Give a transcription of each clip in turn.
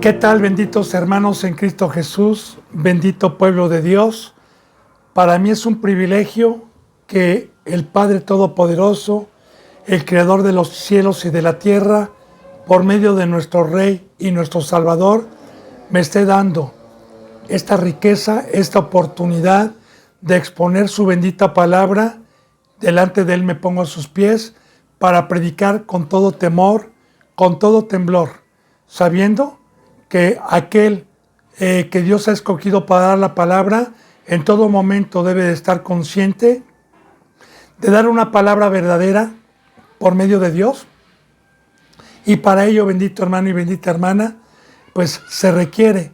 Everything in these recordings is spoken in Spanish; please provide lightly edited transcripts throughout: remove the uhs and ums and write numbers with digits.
¿Qué tal, benditos hermanos en Cristo Jesús, bendito pueblo de Dios? Para mí es un privilegio que el Padre Todopoderoso, el Creador de los cielos y de la tierra, por medio de nuestro Rey y nuestro Salvador, me esté dando esta riqueza, esta oportunidad de exponer su bendita palabra. Delante de Él me pongo a sus pies para predicar con todo temor, con todo temblor, sabiendo que aquel que Dios ha escogido para dar la palabra, en todo momento debe de estar consciente de dar una palabra verdadera por medio de Dios. Y para ello, bendito hermano y bendita hermana, pues se requiere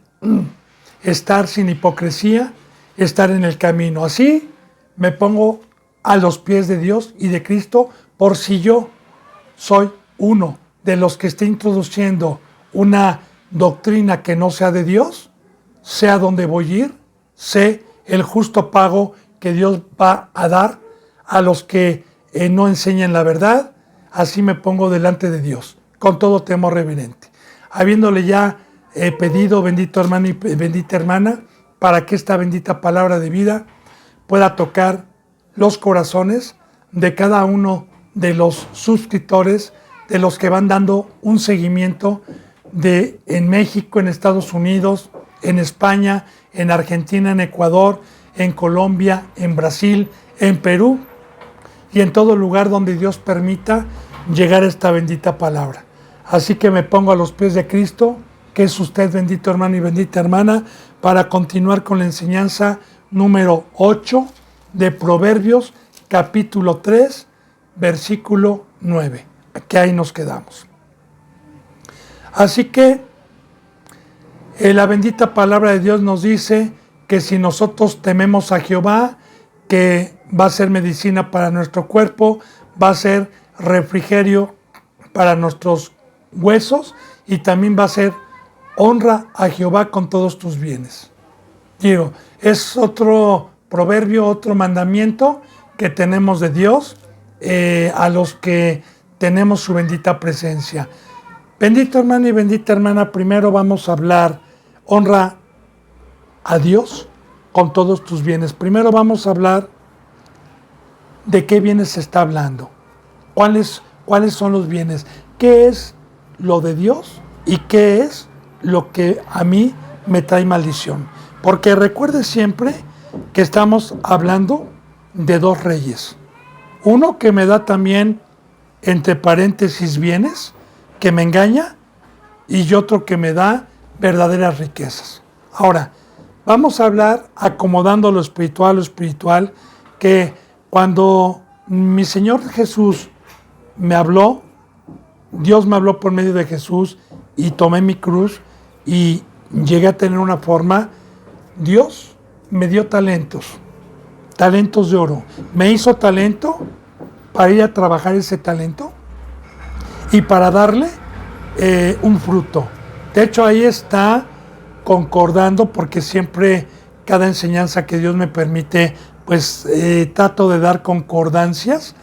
estar sin hipocresía, estar en el camino. Así me pongo a los pies de Dios y de Cristo, por si yo soy uno de los que esté introduciendo una doctrina que no sea de Dios, sé a dónde voy a ir, sé el justo pago que Dios va a dar a los que no enseñan la verdad. Así me pongo delante de Dios, con todo temor reverente, habiéndole ya pedido, bendito hermano y bendita hermana, para que esta bendita palabra de vida pueda tocar los corazones de cada uno de los suscriptores, de los que van dando un seguimiento en México, en Estados Unidos, en España, en Argentina, en Ecuador, en Colombia, en Brasil, en Perú y en todo lugar donde Dios permita llegar a esta bendita palabra. Así que me pongo a los pies de Cristo, que es usted, bendito hermano y bendita hermana, para continuar con la enseñanza número 8 de Proverbios, capítulo 3, versículo 9, que ahí nos quedamos. Así que la bendita palabra de Dios nos dice que si nosotros tememos a Jehová, que va a ser medicina para nuestro cuerpo, va a ser refrigerio para nuestros huesos y también va a ser honra a Jehová con todos tus bienes. Digo, es otro proverbio, otro mandamiento que tenemos de Dios a los que tenemos su bendita presencia. Bendito hermano y bendita hermana, primero vamos a hablar, honra a Dios con todos tus bienes. Primero vamos a hablar de qué bienes se está hablando, cuáles son los bienes, qué es lo de Dios y qué es lo que a mí me trae maldición. Porque recuerde siempre que estamos hablando de dos reyes. Uno que me da también, entre paréntesis, bienes, que me engaña, y otro que me da verdaderas riquezas. Ahora, vamos a hablar acomodando lo espiritual, que cuando mi Señor Jesús me habló, Dios me habló por medio de Jesús y tomé mi cruz y llegué a tener una forma. Dios me dio talentos de oro. Me hizo talento para ir a trabajar ese talento y para darle un fruto. De hecho, ahí está concordando, porque siempre cada enseñanza que Dios me permite, pues trato de dar concordancias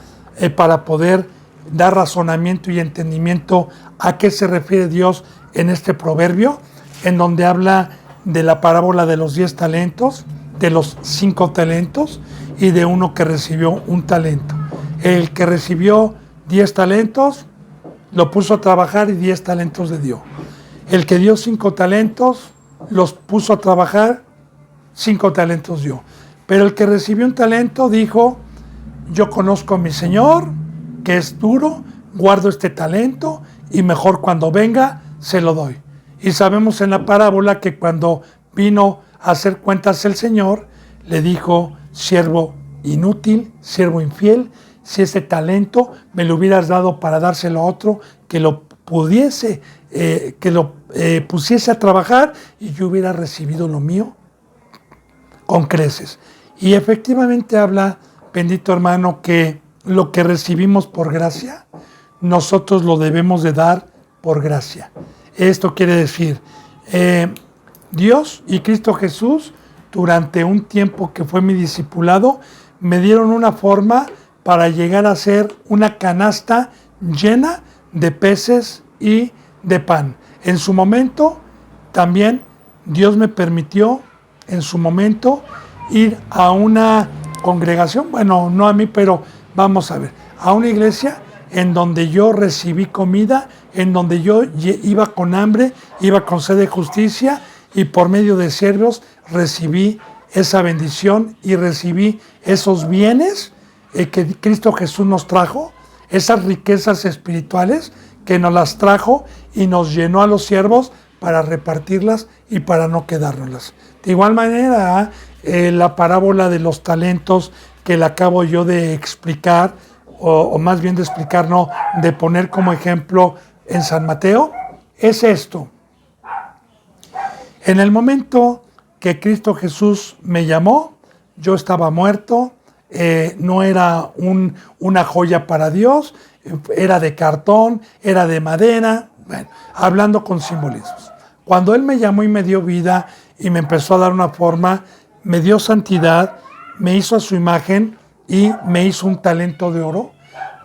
para poder dar razonamiento y entendimiento a qué se refiere Dios en este proverbio, en donde habla de la parábola de los 10 talentos, de los 5 talentos y de uno que recibió un talento. El que recibió 10 talentos lo puso a trabajar y 10 talentos le dio. El que dio 5 talentos los puso a trabajar, 5 talentos dio. Pero el que recibió un talento dijo: yo conozco a mi Señor, que es duro, guardo este talento y mejor cuando venga se lo doy. Y sabemos en la parábola que cuando vino a hacer cuentas el Señor, le dijo: siervo inútil, siervo infiel, si ese talento me lo hubieras dado para dárselo a otro que lo pudiese, pusiese a trabajar, y yo hubiera recibido lo mío con creces. Y efectivamente habla, bendito hermano, que lo que recibimos por gracia, nosotros lo debemos de dar por gracia. Esto quiere decir, Dios y Cristo Jesús, durante un tiempo que fue mi discipulado, me dieron una forma para llegar a ser una canasta llena de peces y de pan. En su momento también Dios me permitió en su momento ir a una congregación, bueno, no a mí, pero vamos a ver, a una iglesia en donde yo recibí comida, en donde yo iba con hambre, iba con sed de justicia, y por medio de siervos recibí esa bendición y recibí esos bienes que Cristo Jesús nos trajo, esas riquezas espirituales que nos las trajo y nos llenó a los siervos para repartirlas y para no quedárnoslas. De igual manera, la parábola de los talentos que le acabo yo de explicar, o más bien de explicar, no, de poner como ejemplo en San Mateo, es esto. En el momento que Cristo Jesús me llamó, yo estaba muerto, no era una joya para Dios, era de cartón, era de madera, bueno, hablando con simbolismos. Cuando Él me llamó y me dio vida y me empezó a dar una forma, me dio santidad, me hizo a su imagen y me hizo un talento de oro,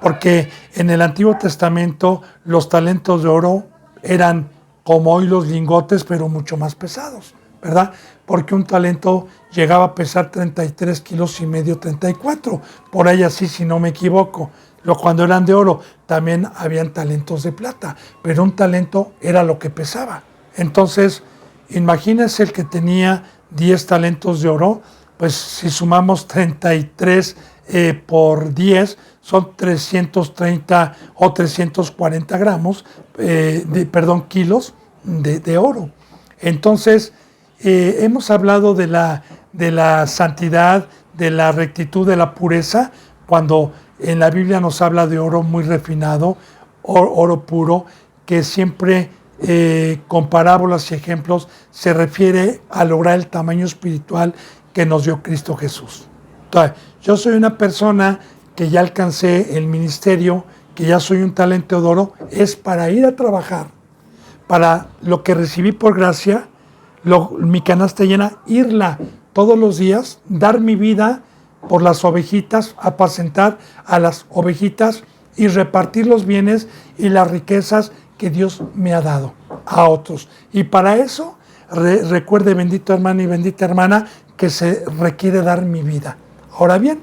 porque en el Antiguo Testamento los talentos de oro eran como hoy los lingotes, pero mucho más pesados, ¿verdad? Porque un talento llegaba a pesar 33 kilos y medio, 34, por ahí así si no me equivoco. Cuando eran de oro también habían talentos de plata, pero un talento era lo que pesaba. Entonces, imagínense el que tenía 10 talentos de oro, pues si sumamos 33 por 10, son 330 o 340 gramos, kilos de oro. Entonces, hemos hablado de la santidad, de la rectitud, de la pureza, cuando en la Biblia nos habla de oro muy refinado, oro puro, que siempre con parábolas y ejemplos se refiere a lograr el tamaño espiritual que nos dio Cristo Jesús. Entonces, yo soy una persona que ya alcancé el ministerio, que ya soy un talento de oro, es para ir a trabajar, para lo que recibí por gracia, mi canasta llena, irla todos los días, dar mi vida por las ovejitas, apacentar a las ovejitas y repartir los bienes y las riquezas que Dios me ha dado a otros. Y para eso, recuerde, bendito hermano y bendita hermana, que se requiere dar mi vida. Ahora bien,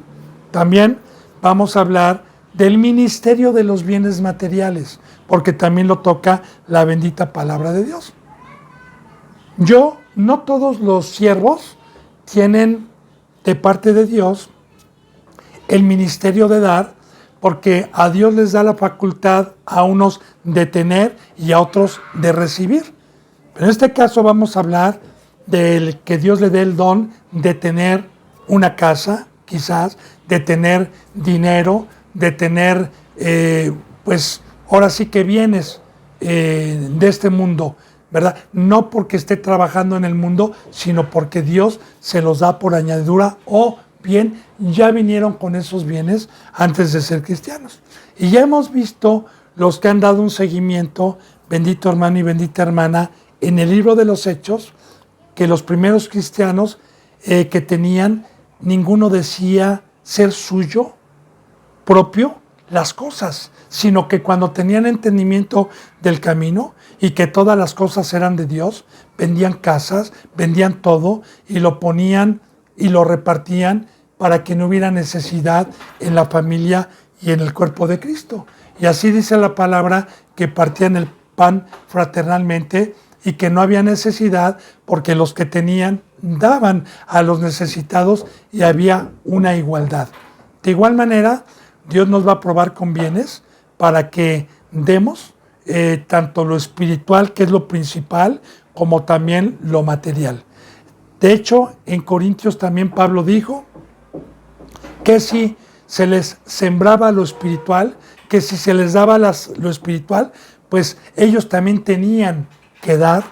también vamos a hablar del ministerio de los bienes materiales, porque también lo toca la bendita palabra de Dios. No todos los siervos tienen de parte de Dios el ministerio de dar, porque a Dios les da la facultad a unos de tener y a otros de recibir. Pero en este caso vamos a hablar del que Dios le dé el don de tener una casa, quizás, de tener dinero, de tener, pues ahora sí que bienes de este mundo, ¿verdad? No porque esté trabajando en el mundo, sino porque Dios se los da por añadidura, o bien ya vinieron con esos bienes antes de ser cristianos. Y ya hemos visto los que han dado un seguimiento, bendito hermano y bendita hermana, en el libro de los Hechos, que los primeros cristianos que tenían, ninguno decía ser suyo propio las cosas, sino que cuando tenían entendimiento del camino y que todas las cosas eran de Dios, vendían casas, vendían todo y lo ponían y lo repartían para que no hubiera necesidad en la familia y en el cuerpo de Cristo. Y así dice la palabra, que partían el pan fraternalmente y que no había necesidad porque los que tenían daban a los necesitados y había una igualdad. De igual manera, Dios nos va a probar con bienes para que demos tanto lo espiritual, que es lo principal, como también lo material. De hecho, en Corintios también Pablo dijo que si se les sembraba lo espiritual, que si se les daba lo espiritual, pues ellos también tenían que dar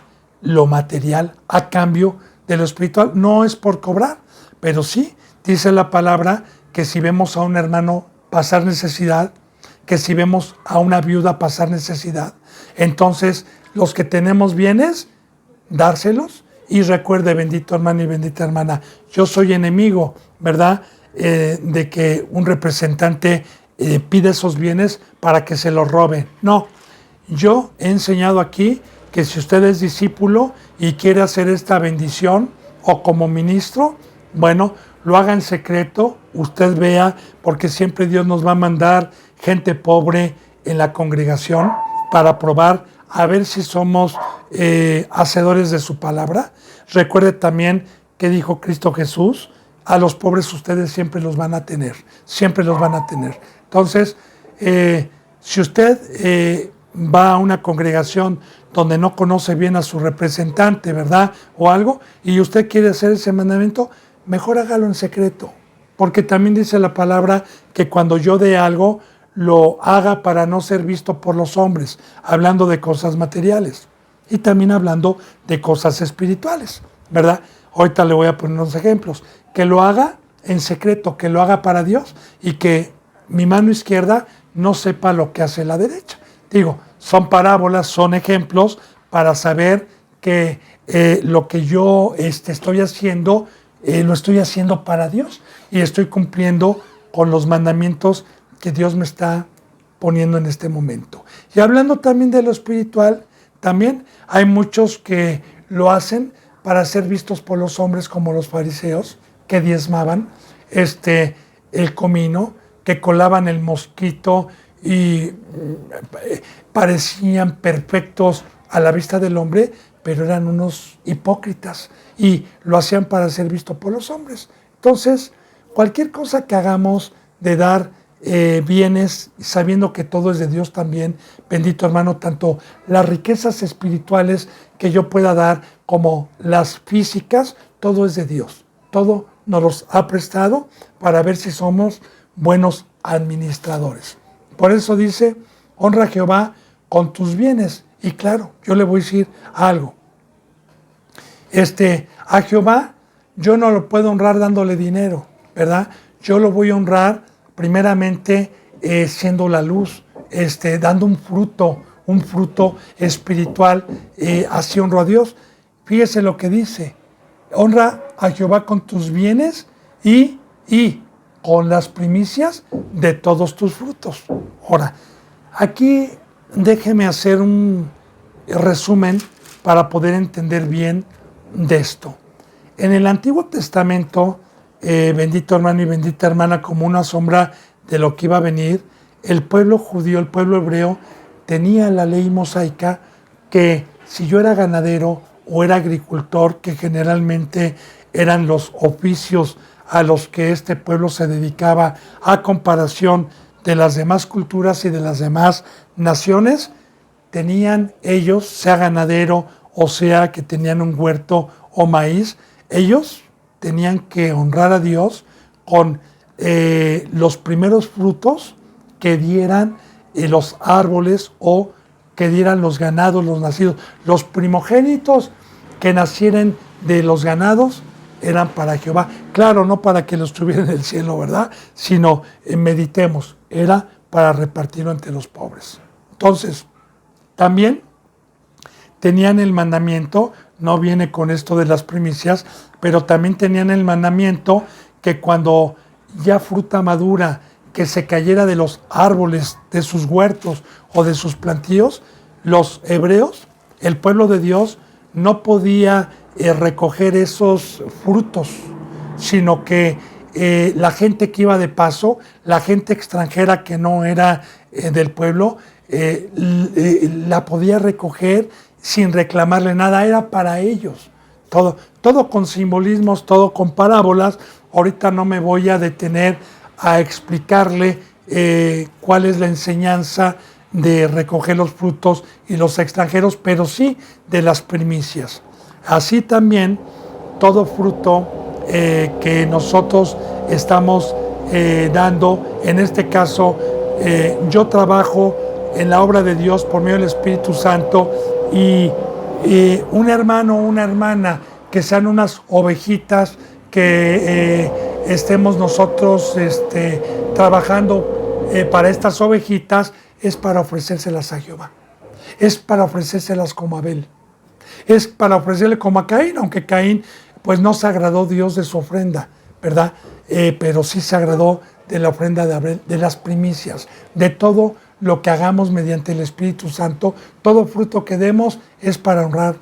lo material a cambio de lo espiritual. No es por cobrar, pero sí dice la palabra que si vemos a un hermano pasar necesidad, que si vemos a una viuda pasar necesidad, entonces los que tenemos bienes, dárselos. Y recuerde, bendito hermano y bendita hermana, yo soy enemigo, ¿verdad?, de que un representante pide esos bienes para que se los roben. No, yo he enseñado aquí que si usted es discípulo y quiere hacer esta bendición o como ministro, bueno, lo haga en secreto, usted vea, porque siempre Dios nos va a mandar gente pobre en la congregación para probar a ver si somos hacedores de su palabra. Recuerde también que dijo Cristo Jesús, a los pobres ustedes siempre los van a tener, siempre los van a tener. Entonces, si usted va a una congregación donde no conoce bien a su representante, ¿verdad? O algo, y usted quiere hacer ese mandamiento, mejor hágalo en secreto. Porque también dice la palabra que cuando yo dé algo, lo haga para no ser visto por los hombres, hablando de cosas materiales y también hablando de cosas espirituales, ¿verdad? Ahorita le voy a poner unos ejemplos. Que lo haga en secreto, que lo haga para Dios y que mi mano izquierda no sepa lo que hace la derecha. Digo, son parábolas, son ejemplos para saber que lo que yo estoy haciendo, lo estoy haciendo para Dios y estoy cumpliendo con los mandamientos que Dios me está poniendo en este momento. Y hablando también de lo espiritual, también hay muchos que lo hacen para ser vistos por los hombres, como los fariseos, que diezmaban el comino, que colaban el mosquito y parecían perfectos a la vista del hombre, pero eran unos hipócritas y lo hacían para ser visto por los hombres. Entonces, cualquier cosa que hagamos de dar bienes, sabiendo que todo es de Dios también, bendito hermano, tanto las riquezas espirituales que yo pueda dar como las físicas, todo es de Dios. Todo nos los ha prestado para ver si somos buenos administradores. Por eso dice, honra a Jehová con tus bienes. Y claro, yo le voy a decir algo. A Jehová yo no lo puedo honrar dándole dinero, ¿verdad? Yo lo voy a honrar primeramente siendo la luz, dando un fruto espiritual, así honro a Dios. Fíjese lo que dice, honra a Jehová con tus bienes y con las primicias de todos tus frutos. Ahora, aquí déjeme hacer un resumen para poder entender bien de esto. En el Antiguo Testamento, bendito hermano y bendita hermana, como una sombra de lo que iba a venir, el pueblo judío, el pueblo hebreo, tenía la ley mosaica que si yo era ganadero o era agricultor, que generalmente eran los oficios a los que este pueblo se dedicaba a comparación de las demás culturas y de las demás naciones, tenían ellos, sea ganadero o sea que tenían un huerto o maíz, ellos tenían que honrar a Dios con los primeros frutos que dieran los árboles o que dieran los ganados, los nacidos. Los primogénitos que nacieran de los ganados eran para Jehová. Claro, no para que los tuviera en el cielo, ¿verdad? Sino, meditemos, era para repartirlo entre los pobres. Entonces, también tenían el mandamiento, no viene con esto de las primicias, pero también tenían el mandamiento que cuando ya fruta madura, que se cayera de los árboles, de sus huertos o de sus plantíos, los hebreos, el pueblo de Dios, no podía recoger esos frutos, sino que la gente que iba de paso, la gente extranjera que no era del pueblo, la podía recoger sin reclamarle nada, era para ellos. Todo con simbolismos, todo con parábolas. Ahorita no me voy a detener a explicarle cuál es la enseñanza de recoger los frutos y los extranjeros, pero sí de las primicias. Así también todo fruto que nosotros estamos dando, en este caso yo trabajo en la obra de Dios por medio del Espíritu Santo y un hermano o una hermana que sean unas ovejitas que estemos nosotros trabajando para estas ovejitas, es para ofrecérselas a Jehová, es para ofrecérselas como Abel, es para ofrecerle como a Caín, aunque Caín pues no se agradó Dios de su ofrenda, ¿verdad? Pero sí se agradó de la ofrenda de Abel, de las primicias, de todo lo que hagamos mediante el Espíritu Santo. Todo fruto que demos es para honrar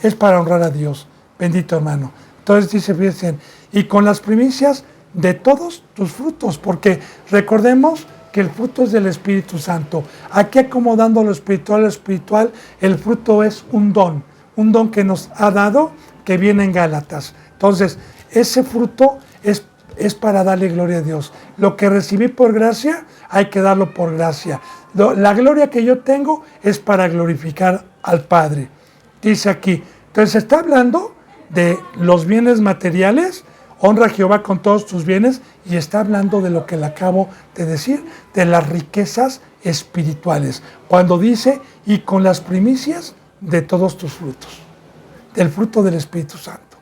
es para honrar a Dios. Bendito hermano. Entonces dice, fíjense, y con las primicias de todos tus frutos, porque recordemos que el fruto es del Espíritu Santo. Aquí acomodando lo espiritual, el fruto es un don que nos ha dado, que viene en Gálatas. Entonces, ese fruto es para darle gloria a Dios. Lo que recibí por gracia, hay que darlo por gracia. La gloria que yo tengo es para glorificar al Padre. Dice aquí, entonces está hablando de los bienes materiales, honra a Jehová con todos tus bienes, y está hablando de lo que le acabo de decir, de las riquezas espirituales. Cuando dice, y con las primicias de todos tus frutos, del fruto del Espíritu Santo.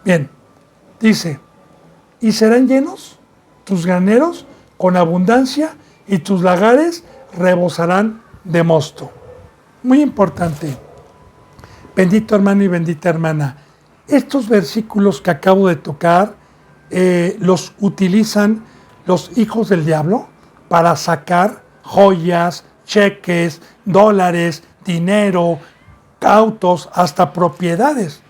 Bien, dice, y serán llenos tus graneros con abundancia, y tus lagares rebosarán de mosto. Muy importante, bendito hermano y bendita hermana, estos versículos que acabo de tocar los utilizan los hijos del diablo para sacar joyas, cheques, dólares, dinero, autos, hasta propiedades,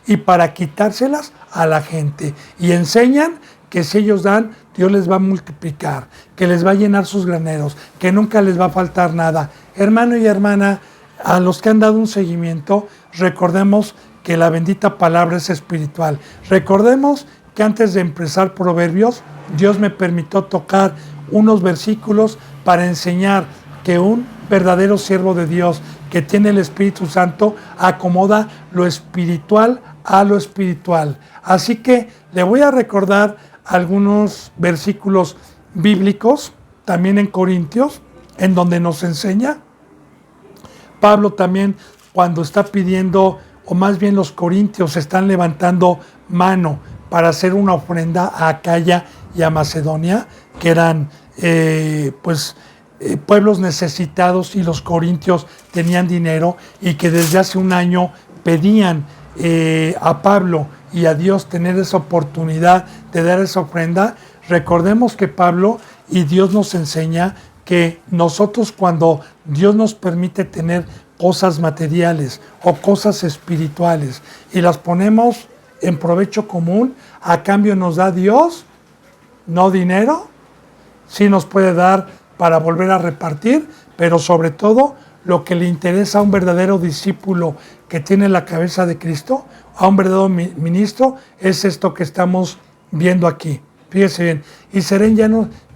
y para quitárselas a la gente. Y enseñan que si ellos dan, Dios les va a multiplicar, que les va a llenar sus graneros, que nunca les va a faltar nada. Hermano y hermana, a los que han dado un seguimiento, recordemos que la bendita palabra es espiritual. Recordemos que antes de empezar Proverbios, Dios me permitió tocar unos versículos para enseñar que un verdadero siervo de Dios que tiene el Espíritu Santo acomoda lo espiritual a lo espiritual. Así que le voy a recordar algunos versículos bíblicos, también en Corintios, en donde nos enseña. Pablo también, cuando está pidiendo, o más bien los corintios están levantando mano para hacer una ofrenda a Acaya y a Macedonia, que eran pueblos necesitados, y los corintios tenían dinero, y que desde hace un año pedían a Pablo y a Dios tener esa oportunidad de dar esa ofrenda. Recordemos que Pablo y Dios nos enseña que nosotros, cuando Dios nos permite tener cosas materiales o cosas espirituales y las ponemos en provecho común, a cambio nos da Dios, no dinero, sí nos puede dar para volver a repartir, pero sobre todo lo que le interesa a un verdadero discípulo que tiene la cabeza de Cristo, a un verdadero ministro, es esto que estamos viendo aquí. Fíjese bien, y serán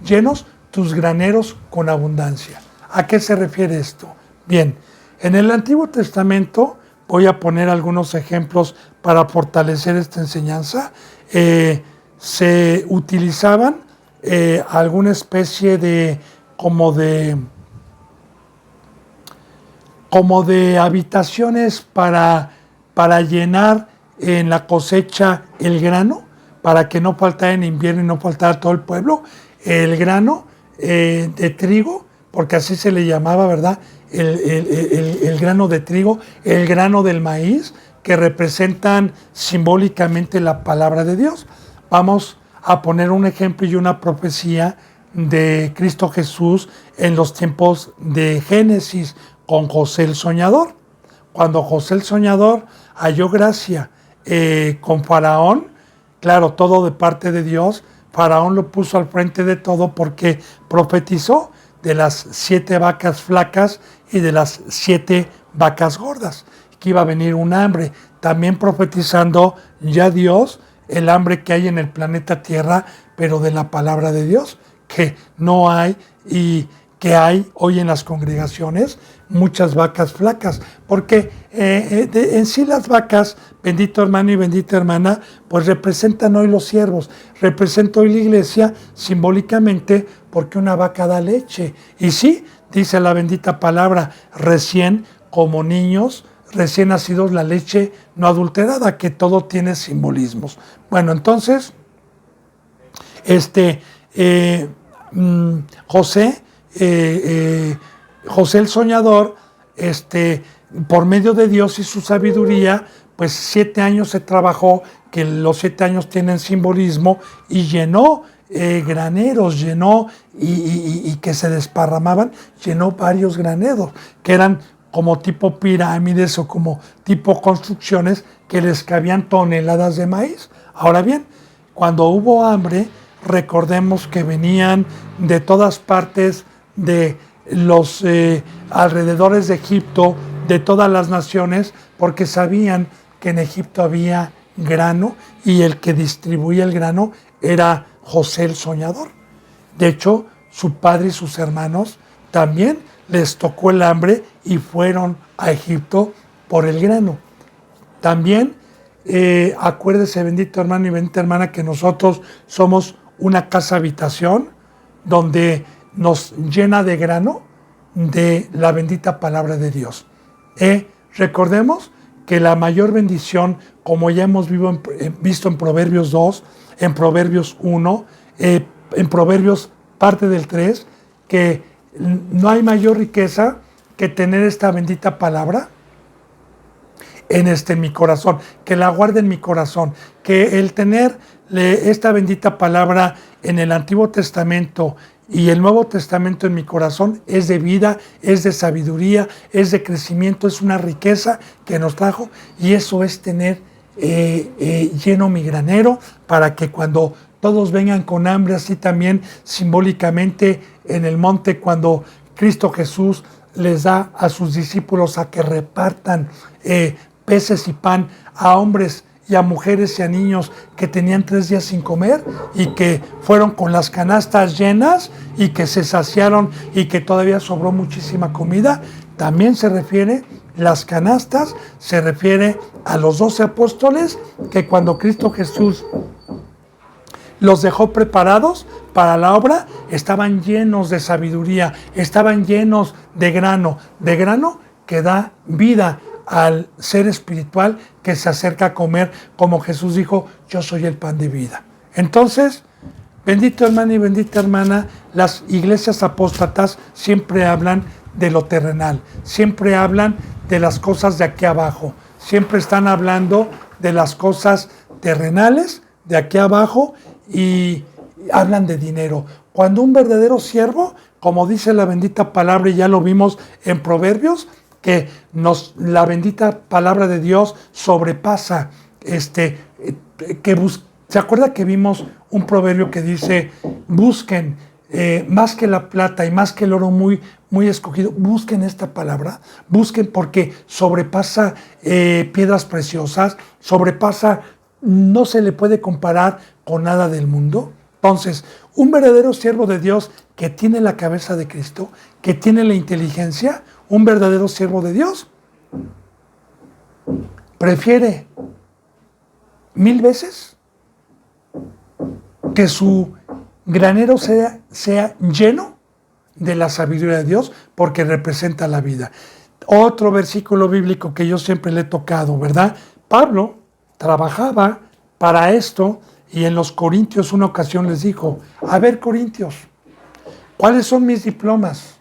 llenos tus graneros con abundancia. ¿A qué se refiere esto? Bien, en el Antiguo Testamento, voy a poner algunos ejemplos para fortalecer esta enseñanza, se utilizaban alguna especie de como de habitaciones para llenar en la cosecha el grano, para que no faltara en invierno y no faltara todo el pueblo, el grano de trigo, porque así se le llamaba, ¿verdad? El grano de trigo, el grano del maíz, que representan simbólicamente la palabra de Dios. Vamos a poner un ejemplo y una profecía de Cristo Jesús en los tiempos de Génesis con José el soñador. Cuando José el soñador halló gracia con Faraón, claro, todo de parte de Dios, Faraón lo puso al frente de todo porque profetizó de las 7 vacas flacas y de las 7 vacas gordas, que iba a venir un hambre, también profetizando ya Dios el hambre que hay en el planeta Tierra, pero de la palabra de Dios, que no hay, y que hay hoy en las congregaciones muchas vacas flacas, porque en sí las vacas, bendito hermano y bendita hermana, pues representan hoy los siervos, representa hoy la iglesia simbólicamente, porque una vaca da leche, y sí, dice la bendita palabra, recién como niños, recién nacidos, la leche no adulterada, que todo tiene simbolismos. Bueno, entonces, José el soñador, por medio de Dios y su sabiduría, pues 7 años se trabajó, que los 7 años tienen simbolismo, y llenó graneros, llenó y que se desparramaban, llenó varios graneros, que eran como tipo pirámides o como tipo construcciones que les cabían toneladas de maíz. Ahora bien, cuando hubo hambre, recordemos que venían de todas partes de los alrededores de Egipto, de todas las naciones, porque sabían que en Egipto había grano y el que distribuía el grano era José el soñador. De hecho, su padre y sus hermanos también les tocó el hambre y fueron a Egipto por el grano. También acuérdese, bendito hermano y bendita hermana, que nosotros somos una casa habitación donde nos llena de grano de la bendita palabra de Dios. Recordemos que la mayor bendición, como ya hemos visto en Proverbios 2, en Proverbios 1, en Proverbios parte del 3, que no hay mayor riqueza que tener esta bendita palabra en mi corazón, que la guarde en mi corazón, que el tener esta bendita palabra en el Antiguo Testamento y el Nuevo Testamento en mi corazón es de vida, es de sabiduría, es de crecimiento, es una riqueza que nos trajo, y eso es tener lleno mi granero para que cuando todos vengan con hambre, así también simbólicamente en el monte, cuando Cristo Jesús les da a sus discípulos a que repartan peces y pan a hombres y a mujeres y a niños que tenían 3 días sin comer y que fueron con las canastas llenas y que se saciaron y que todavía sobró muchísima comida. También se refiere, las canastas, se refiere a los 12 apóstoles que cuando Cristo Jesús los dejó preparados para la obra, estaban llenos de sabiduría, estaban llenos de grano que da vida al ser espiritual que se acerca a comer, como Jesús dijo, yo soy el pan de vida. Entonces, bendito hermano y bendita hermana, las iglesias apóstatas siempre hablan de lo terrenal, siempre hablan de las cosas de aquí abajo, siempre están hablando de las cosas terrenales de aquí abajo y hablan de dinero. Cuando un verdadero siervo, como dice la bendita palabra, y ya lo vimos en Proverbios, que la bendita palabra de Dios sobrepasa, ¿se acuerda que vimos un proverbio que dice, busquen más que la plata y más que el oro muy, muy escogido, busquen esta palabra, busquen porque sobrepasa piedras preciosas, sobrepasa, no se le puede comparar con nada del mundo? Entonces, un verdadero siervo de Dios que tiene la cabeza de Cristo, que tiene la inteligencia, un verdadero siervo de Dios prefiere 1000 veces que su granero sea lleno de la sabiduría de Dios, porque representa la vida. Otro versículo bíblico que yo siempre le he tocado, ¿verdad? Pablo trabajaba para esto y en los Corintios una ocasión les dijo, a ver, Corintios, ¿cuáles son mis diplomas?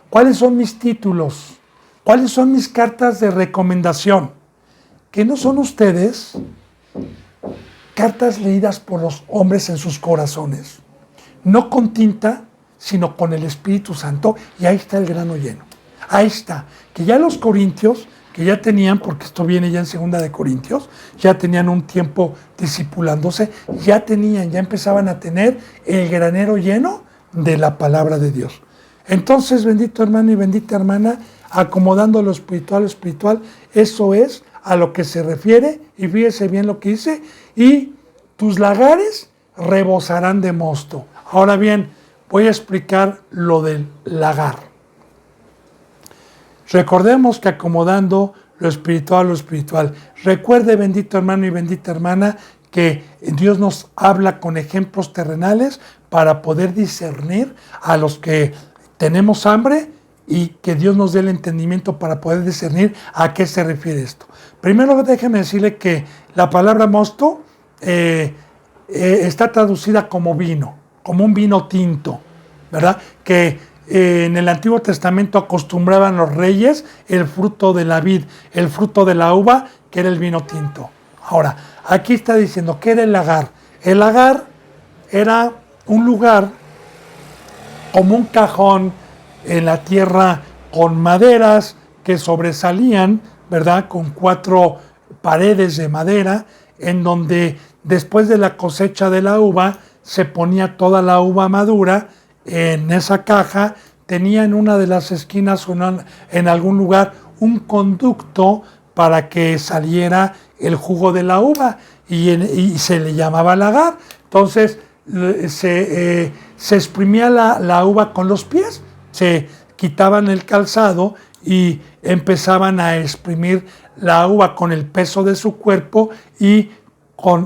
¿Cuáles son mis títulos? ¿Cuáles son mis cartas de recomendación? Que no son ustedes cartas leídas por los hombres en sus corazones, no con tinta, sino con el Espíritu Santo, y ahí está el grano lleno. Ahí está, que ya los corintios, que ya tenían, porque esto viene ya en 2 de Corintios, ya tenían un tiempo discipulándose, ya empezaban a tener el granero lleno de la palabra de Dios. Entonces, bendito hermano y bendita hermana, acomodando lo espiritual, eso es a lo que se refiere, y fíjese bien lo que dice, y tus lagares rebosarán de mosto. Ahora bien, voy a explicar lo del lagar. Recordemos que acomodando lo espiritual. Recuerde, bendito hermano y bendita hermana, que Dios nos habla con ejemplos terrenales para poder discernir a los que tenemos hambre y que Dios nos dé el entendimiento para poder discernir a qué se refiere esto. Primero déjeme decirle que la palabra mosto está traducida como vino, como un vino tinto, ¿verdad? Que en el Antiguo Testamento acostumbraban los reyes el fruto de la vid, el fruto de la uva, que era el vino tinto. Ahora, aquí está diciendo, ¿qué era el lagar? El lagar era un lugar como un cajón en la tierra con maderas, que sobresalían, ¿verdad? Con 4 paredes de madera, en donde después de la cosecha de la uva se ponía toda la uva madura en esa caja. Tenía en una de las esquinas o en algún lugar un conducto para que saliera el jugo de la uva y se le llamaba lagar. Entonces se exprimía la uva con los pies, se quitaban el calzado y empezaban a exprimir la uva con el peso de su cuerpo y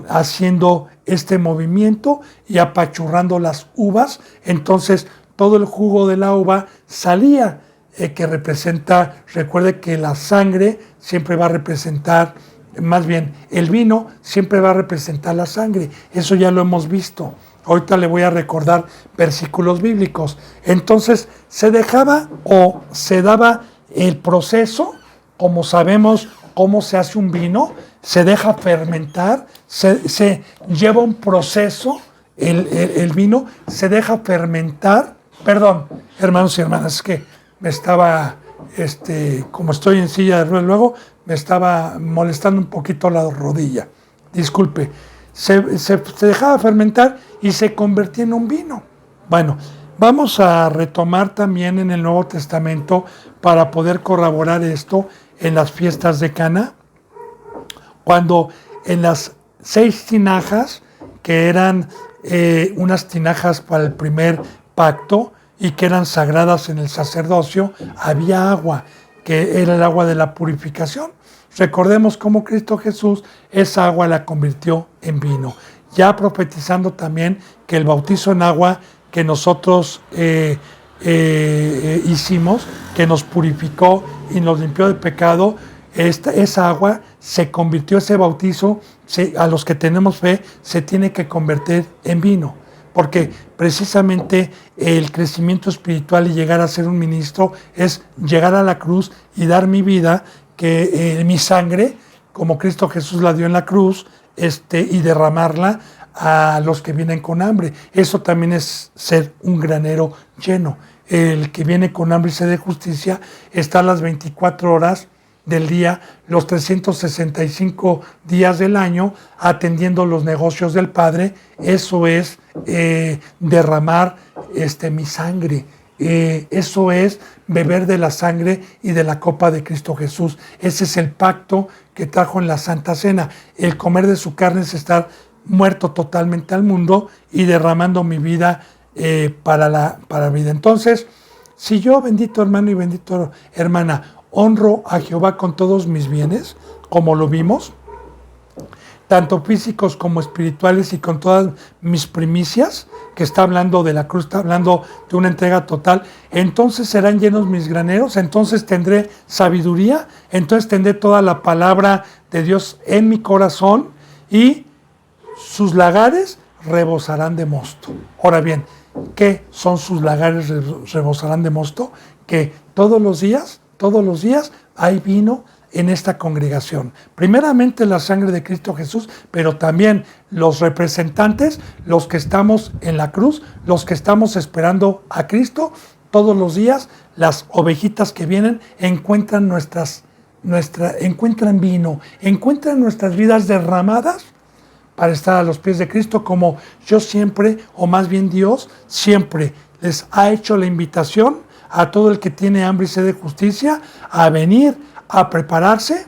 haciendo este movimiento y apachurrando las uvas. Entonces todo el jugo de la uva salía, que representa, recuerde que la sangre siempre va a representar, más bien el vino siempre va a representar la sangre. Eso ya lo hemos visto. Ahorita le voy a recordar versículos bíblicos. Entonces se dejaba o se daba el proceso, como sabemos cómo se hace un vino, se deja fermentar, se lleva un proceso, el vino se deja fermentar. Perdón, hermanos y hermanas, es que me estaba, como estoy en silla de ruedas luego, me estaba molestando un poquito la rodilla. Disculpe. Se dejaba fermentar y se convertía en un vino. Bueno, vamos a retomar también en el Nuevo Testamento para poder corroborar esto en las fiestas de Cana, cuando en las 6 tinajas, que eran unas tinajas para el primer pacto y que eran sagradas en el sacerdocio, había agua, que era el agua de la purificación. Recordemos cómo Cristo Jesús esa agua la convirtió en vino, ya profetizando también que el bautizo en agua que nosotros hicimos, que nos purificó y nos limpió de pecado, esa agua se convirtió, ese bautizo, a los que tenemos fe, se tiene que convertir en vino. Porque precisamente el crecimiento espiritual y llegar a ser un ministro es llegar a la cruz y dar mi vida, que mi sangre, como Cristo Jesús la dio en la cruz, y derramarla a los que vienen con hambre. Eso también es ser un granero lleno. El que viene con hambre y sed de justicia está a las 24 horas del día, los 365 días del año, atendiendo los negocios del Padre. Eso es derramar mi sangre. Eso es beber de la sangre y de la copa de Cristo Jesús. Ese es el pacto que trajo en la Santa Cena. El comer de su carne es estar muerto totalmente al mundo y derramando mi vida para la vida. Entonces, si yo, bendito hermano y bendito hermana, honro a Jehová con todos mis bienes, como lo vimos, tanto físicos como espirituales, y con todas mis primicias, que está hablando de la cruz, está hablando de una entrega total, entonces serán llenos mis graneros, entonces tendré sabiduría, entonces tendré toda la palabra de Dios en mi corazón, y sus lagares rebosarán de mosto. Ahora bien, ¿qué son sus lagares rebosarán de mosto? Que todos los días hay vino en esta congregación. Primeramente la sangre de Cristo Jesús, pero también los representantes, los que estamos en la cruz, los que estamos esperando a Cristo, todos los días las ovejitas que vienen encuentran encuentran vino, encuentran nuestras vidas derramadas para estar a los pies de Cristo, como yo siempre, o más bien Dios, siempre les ha hecho la invitación a todo el que tiene hambre y sed de justicia a venir, a prepararse,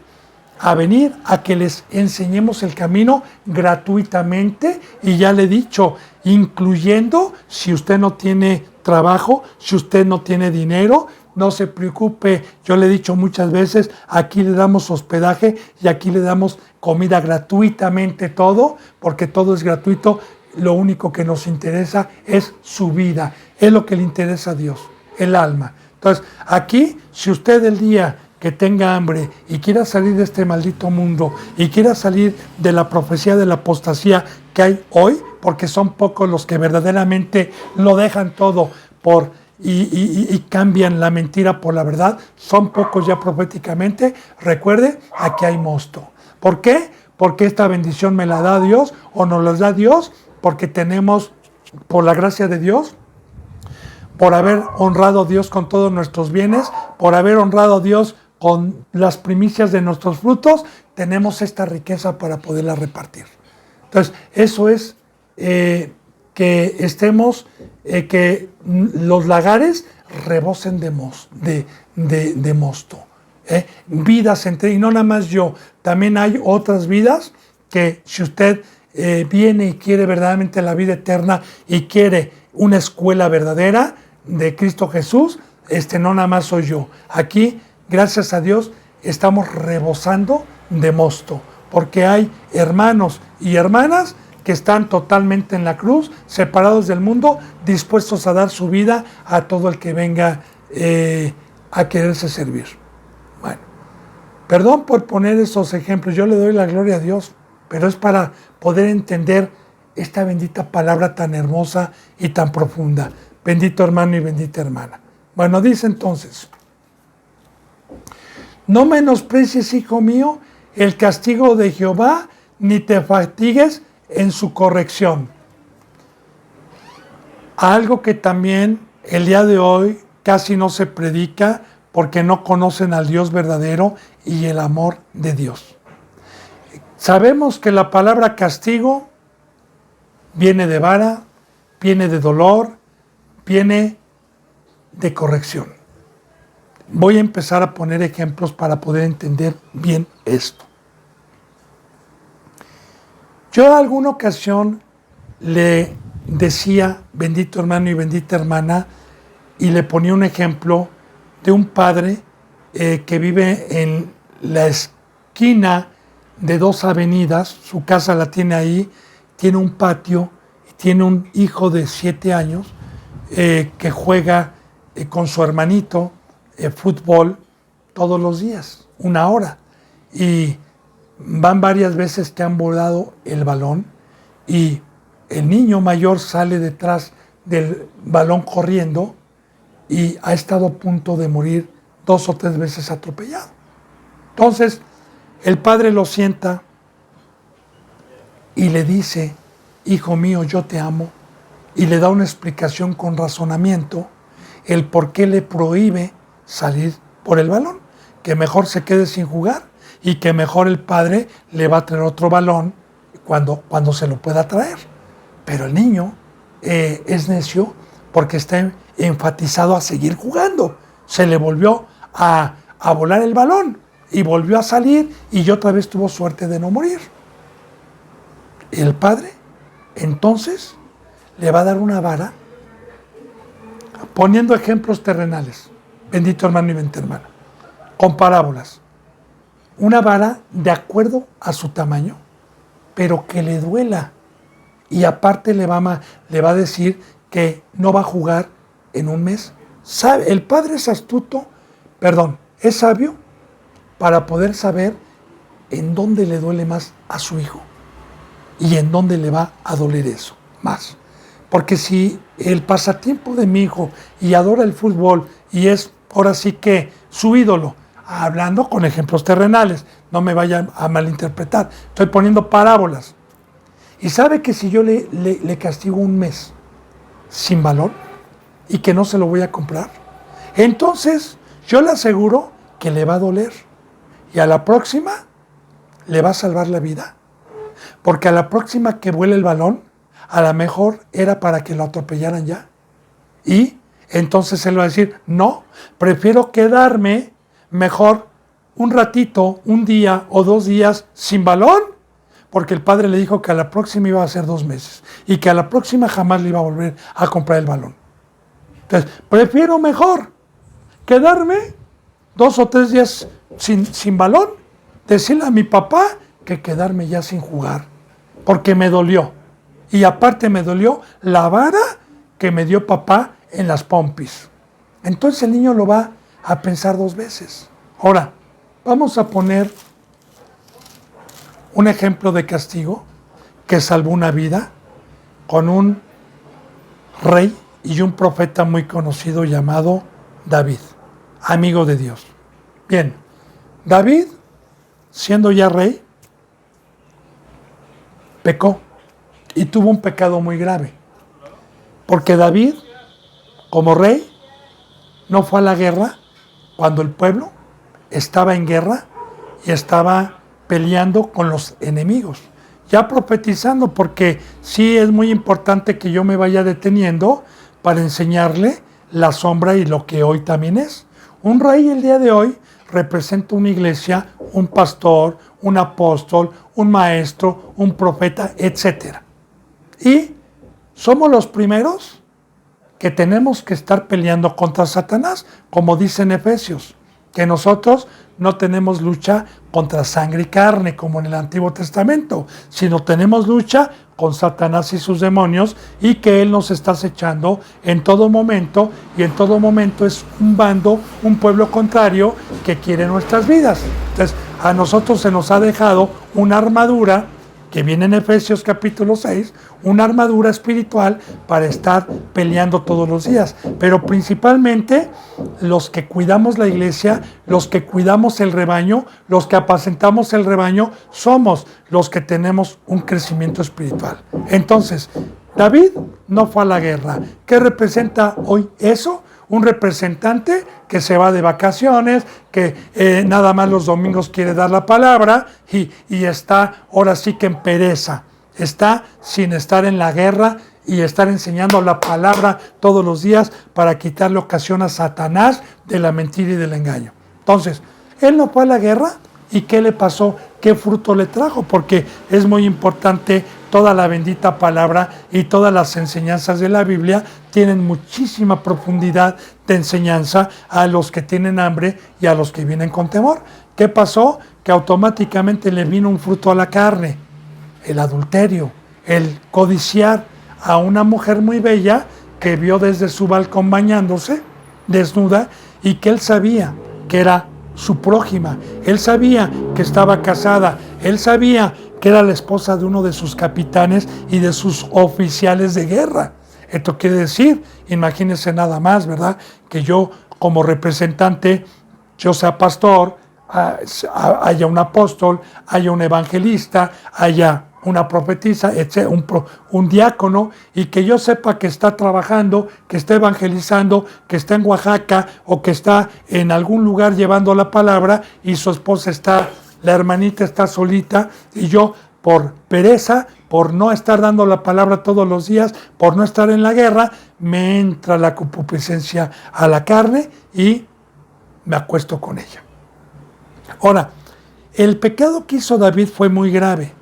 a venir, a que les enseñemos el camino gratuitamente. Y ya le he dicho, incluyendo si usted no tiene trabajo, si usted no tiene dinero, no se preocupe. Yo le he dicho muchas veces, aquí le damos hospedaje y aquí le damos comida gratuitamente, todo, porque todo es gratuito. Lo único que nos interesa es su vida, es lo que le interesa a Dios, el alma. Entonces, aquí, si usted el día que tenga hambre y quiera salir de este maldito mundo y quiera salir de la profecía de la apostasía que hay hoy, porque son pocos los que verdaderamente lo dejan todo y cambian la mentira por la verdad, son pocos ya proféticamente, recuerde, aquí hay mosto. ¿Por qué? Porque esta bendición me la da Dios, o nos la da Dios, porque tenemos, por la gracia de Dios, por haber honrado a Dios con todos nuestros bienes, por haber honrado a Dios con las primicias de nuestros frutos, tenemos esta riqueza para poderla repartir. Entonces, eso es que estemos, que los lagares rebosen de mosto. Vidas entre, y no nada más yo, también hay otras vidas que si usted viene y quiere verdaderamente la vida eterna y quiere una escuela verdadera de Cristo Jesús, no nada más soy yo. Aquí, gracias a Dios, estamos rebosando de mosto, porque hay hermanos y hermanas que están totalmente en la cruz, separados del mundo, dispuestos a dar su vida a todo el que venga a quererse servir. Bueno, perdón por poner esos ejemplos, yo le doy la gloria a Dios, pero es para poder entender esta bendita palabra tan hermosa y tan profunda. Bendito hermano y bendita hermana. Bueno, dice entonces: no menosprecies, hijo mío, el castigo de Jehová, ni te fatigues en su corrección. Algo que también el día de hoy casi no se predica porque no conocen al Dios verdadero y el amor de Dios. Sabemos que la palabra castigo viene de vara, viene de dolor, viene de corrección. Voy a empezar a poner ejemplos para poder entender bien esto. Yo en alguna ocasión le decía, bendito hermano y bendita hermana, y le ponía un ejemplo de un padre que vive en la esquina de dos avenidas, su casa la tiene ahí, tiene un patio, y tiene un hijo de 7 años que juega con su hermanito fútbol todos los días, 1 hora, y van varias veces que han volado el balón y el niño mayor sale detrás del balón corriendo y ha estado a punto de morir 2 o 3 veces atropellado. Entonces, el padre lo sienta y le dice: hijo mío, yo te amo, y le da una explicación con razonamiento el por qué le prohíbe salir por el balón, que mejor se quede sin jugar y que mejor el padre le va a traer otro balón cuando se lo pueda traer. Pero el niño es necio porque está enfatizado a seguir jugando. Se le volvió a volar el balón y volvió a salir y otra vez tuvo suerte de no morir. El padre entonces le va a dar una vara, poniendo ejemplos terrenales, bendito hermano y bendita hermana, con parábolas. Una vara de acuerdo a su tamaño, pero que le duela. Y aparte le va a decir que no va a jugar en un mes. El padre es es sabio para poder saber en dónde le duele más a su hijo y en dónde le va a doler eso más. Porque si el pasatiempo de mi hijo y adora el fútbol y es ahora sí que su ídolo, hablando con ejemplos terrenales, no me vayan a malinterpretar, estoy poniendo parábolas, y sabe que si yo le castigo un mes sin balón y que no se lo voy a comprar, entonces yo le aseguro que le va a doler y a la próxima le va a salvar la vida, porque a la próxima que vuele el balón, a lo mejor era para que lo atropellaran ya, y entonces él va a decir: no, prefiero quedarme mejor un ratito, un día o 2 días sin balón, porque el padre le dijo que a la próxima iba a ser 2 meses y que a la próxima jamás le iba a volver a comprar el balón. Entonces, prefiero mejor quedarme 2 o 3 días sin balón, decirle a mi papá, que quedarme ya sin jugar, porque me dolió. Y aparte me dolió la vara que me dio papá en las pompis. Entonces el niño lo va a pensar 2 veces. Ahora, vamos a poner un ejemplo de castigo que salvó una vida con un rey y un profeta muy conocido llamado David, amigo de Dios. Bien, David, siendo ya rey, pecó y tuvo un pecado muy grave, porque David, como rey, no fue a la guerra cuando el pueblo estaba en guerra y estaba peleando con los enemigos. Ya profetizando, porque sí es muy importante que yo me vaya deteniendo para enseñarle la sombra y lo que hoy también es. Un rey el día de hoy representa una iglesia, un pastor, un apóstol, un maestro, un profeta, etc. Y somos los primeros que tenemos que estar peleando contra Satanás, como dice en Efesios, que nosotros no tenemos lucha contra sangre y carne, como en el Antiguo Testamento, sino tenemos lucha con Satanás y sus demonios, y que Él nos está acechando en todo momento, y en todo momento es un bando, un pueblo contrario que quiere nuestras vidas. Entonces, a nosotros se nos ha dejado una armadura, que viene en Efesios capítulo 6, una armadura espiritual para estar peleando todos los días. Pero principalmente los que cuidamos la iglesia, los que cuidamos el rebaño, los que apacentamos el rebaño, somos los que tenemos un crecimiento espiritual. Entonces, David no fue a la guerra. ¿Qué representa hoy eso? Un representante que se va de vacaciones, que nada más los domingos quiere dar la palabra y está ahora sí que en pereza. Está sin estar en la guerra y estar enseñando la palabra todos los días para quitarle ocasión a Satanás de la mentira y del engaño. Entonces, él no fue a la guerra. ¿Y qué le pasó? ¿Qué fruto le trajo? Porque es muy importante, toda la bendita palabra y todas las enseñanzas de la Biblia tienen muchísima profundidad de enseñanza a los que tienen hambre y a los que vienen con temor. ¿Qué pasó? Que automáticamente le vino un fruto a la carne, el adulterio, el codiciar a una mujer muy bella que vio desde su balcón bañándose, desnuda, y que él sabía que era su prójima, él sabía que estaba casada, él sabía que era la esposa de uno de sus capitanes y de sus oficiales de guerra. Esto quiere decir, imagínense nada más, ¿verdad? Que yo como representante, yo sea pastor, haya un apóstol, haya un evangelista, haya una profetisa, un diácono, y que yo sepa que está trabajando, que está evangelizando, que está en Oaxaca o que está en algún lugar llevando la palabra y su esposa está, la hermanita está solita, y yo por pereza, por no estar dando la palabra todos los días, por no estar en la guerra, me entra la concupiscencia a la carne y me acuesto con ella. Ahora, el pecado que hizo David fue muy grave.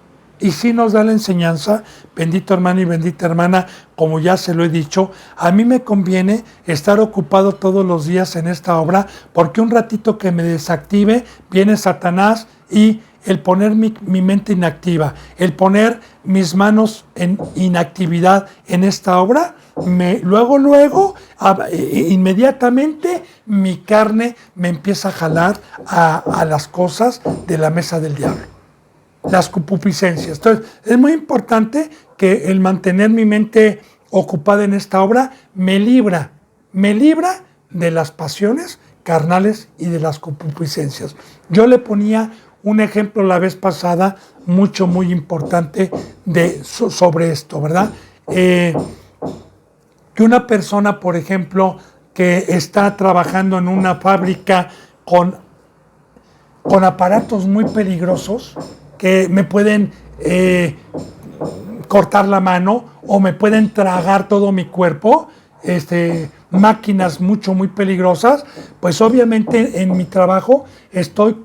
Y sí nos da la enseñanza, bendito hermano y bendita hermana, como ya se lo he dicho, a mí me conviene estar ocupado todos los días en esta obra, porque un ratito que me desactive, viene Satanás, y el poner mi mente inactiva, el poner mis manos en inactividad en esta obra, luego, inmediatamente mi carne me empieza a jalar a las cosas de la mesa del diablo. Las concupiscencias. Entonces, es muy importante que el mantener mi mente ocupada en esta obra me libra de las pasiones carnales y de las concupiscencias. Yo le ponía un ejemplo la vez pasada, muy importante sobre esto, ¿verdad? Que una persona, por ejemplo, que está trabajando en una fábrica con aparatos muy peligrosos, que me pueden cortar la mano o me pueden tragar todo mi cuerpo, máquinas muy peligrosas, pues obviamente en mi trabajo estoy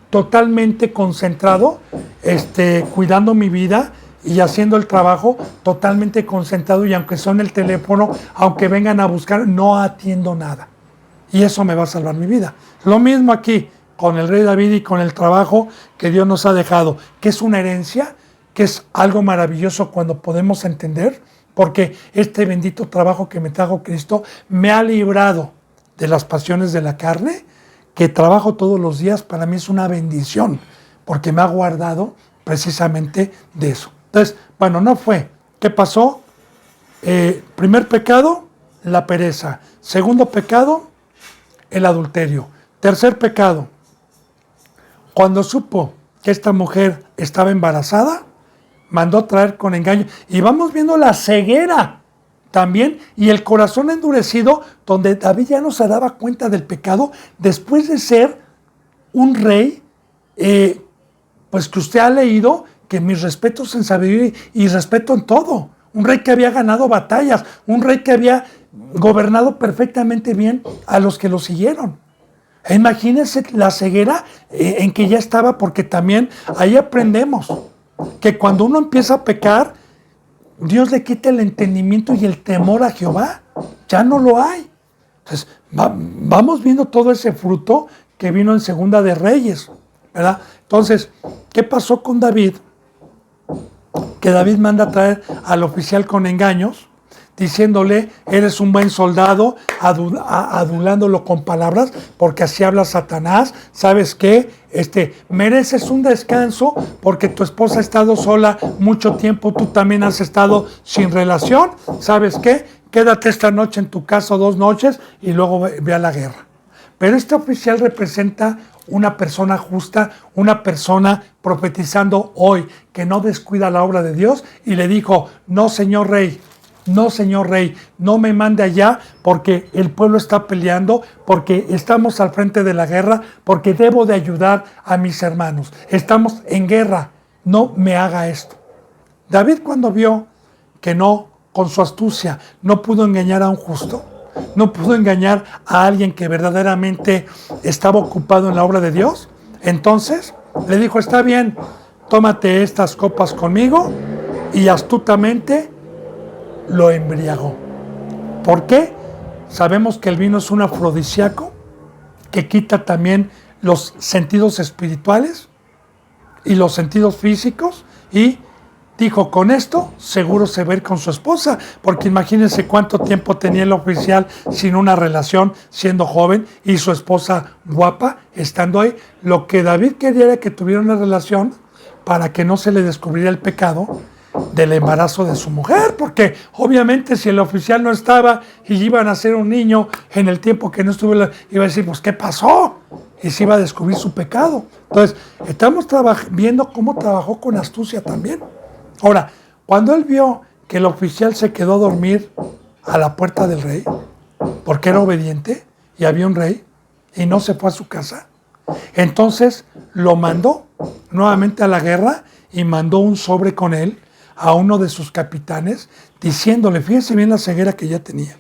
totalmente concentrado, cuidando mi vida y haciendo el trabajo totalmente concentrado, y aunque suene el teléfono, aunque vengan a buscar, no atiendo nada. Y eso me va a salvar mi vida. Lo mismo aquí con el rey David y con el trabajo que Dios nos ha dejado, que es una herencia, que es algo maravilloso cuando podemos entender, porque este bendito trabajo que me trajo Cristo me ha librado de las pasiones de la carne, que trabajo todos los días. Para mí es una bendición, porque me ha guardado precisamente de eso. Entonces, bueno, no fue. ¿Qué pasó? Primer pecado, la pereza. Segundo pecado, el adulterio. Tercer pecado, cuando supo que esta mujer estaba embarazada, mandó traer con engaño. Y vamos viendo la ceguera también y el corazón endurecido, donde David ya no se daba cuenta del pecado después de ser un rey, pues que usted ha leído, que mis respetos en sabiduría y respeto en todo. Un rey que había ganado batallas, un rey que había gobernado perfectamente bien a los que lo siguieron. Imagínense la ceguera en que ya estaba, porque también ahí aprendemos que cuando uno empieza a pecar, Dios le quita el entendimiento y el temor a Jehová. Ya no lo hay. Entonces, vamos viendo todo ese fruto que vino en Segunda de Reyes, ¿verdad? Entonces, ¿qué pasó con David? Que David manda a traer al oficial con engaños, diciéndole, eres un buen soldado, adulándolo con palabras, porque así habla Satanás. ¿Sabes qué? Mereces un descanso porque tu esposa ha estado sola mucho tiempo, tú también has estado sin relación. ¿Sabes qué? Quédate esta noche en tu casa 2 noches y luego ve a la guerra. Pero este oficial representa una persona justa, una persona profetizando hoy, que no descuida la obra de Dios, y le dijo, no señor rey, no me mande allá porque el pueblo está peleando, porque estamos al frente de la guerra, porque debo de ayudar a mis hermanos. Estamos en guerra, no me haga esto. David, cuando vio que no, con su astucia, no pudo engañar a un justo, no pudo engañar a alguien que verdaderamente estaba ocupado en la obra de Dios, entonces le dijo, está bien, tómate estas copas conmigo, y astutamente lo embriagó. ¿Por qué? Sabemos que el vino es un afrodisíaco que quita también los sentidos espirituales y los sentidos físicos, y dijo, con esto seguro se va a ir con su esposa, porque imagínense cuánto tiempo tenía el oficial sin una relación, siendo joven, y su esposa guapa estando ahí. Lo que David quería era que tuviera una relación para que no se le descubriera el pecado del embarazo de su mujer, porque obviamente si el oficial no estaba y iban a nacer un niño en el tiempo que no estuvo, iba a decir, pues ¿qué pasó? Y se iba a descubrir su pecado. Entonces, estamos viendo cómo trabajó con astucia también. Ahora, cuando él vio que el oficial se quedó a dormir a la puerta del rey, porque era obediente y había un rey, y no se fue a su casa, entonces lo mandó nuevamente a la guerra y mandó un sobre con él a uno de sus capitanes, diciéndole, fíjense bien la ceguera que ya tenía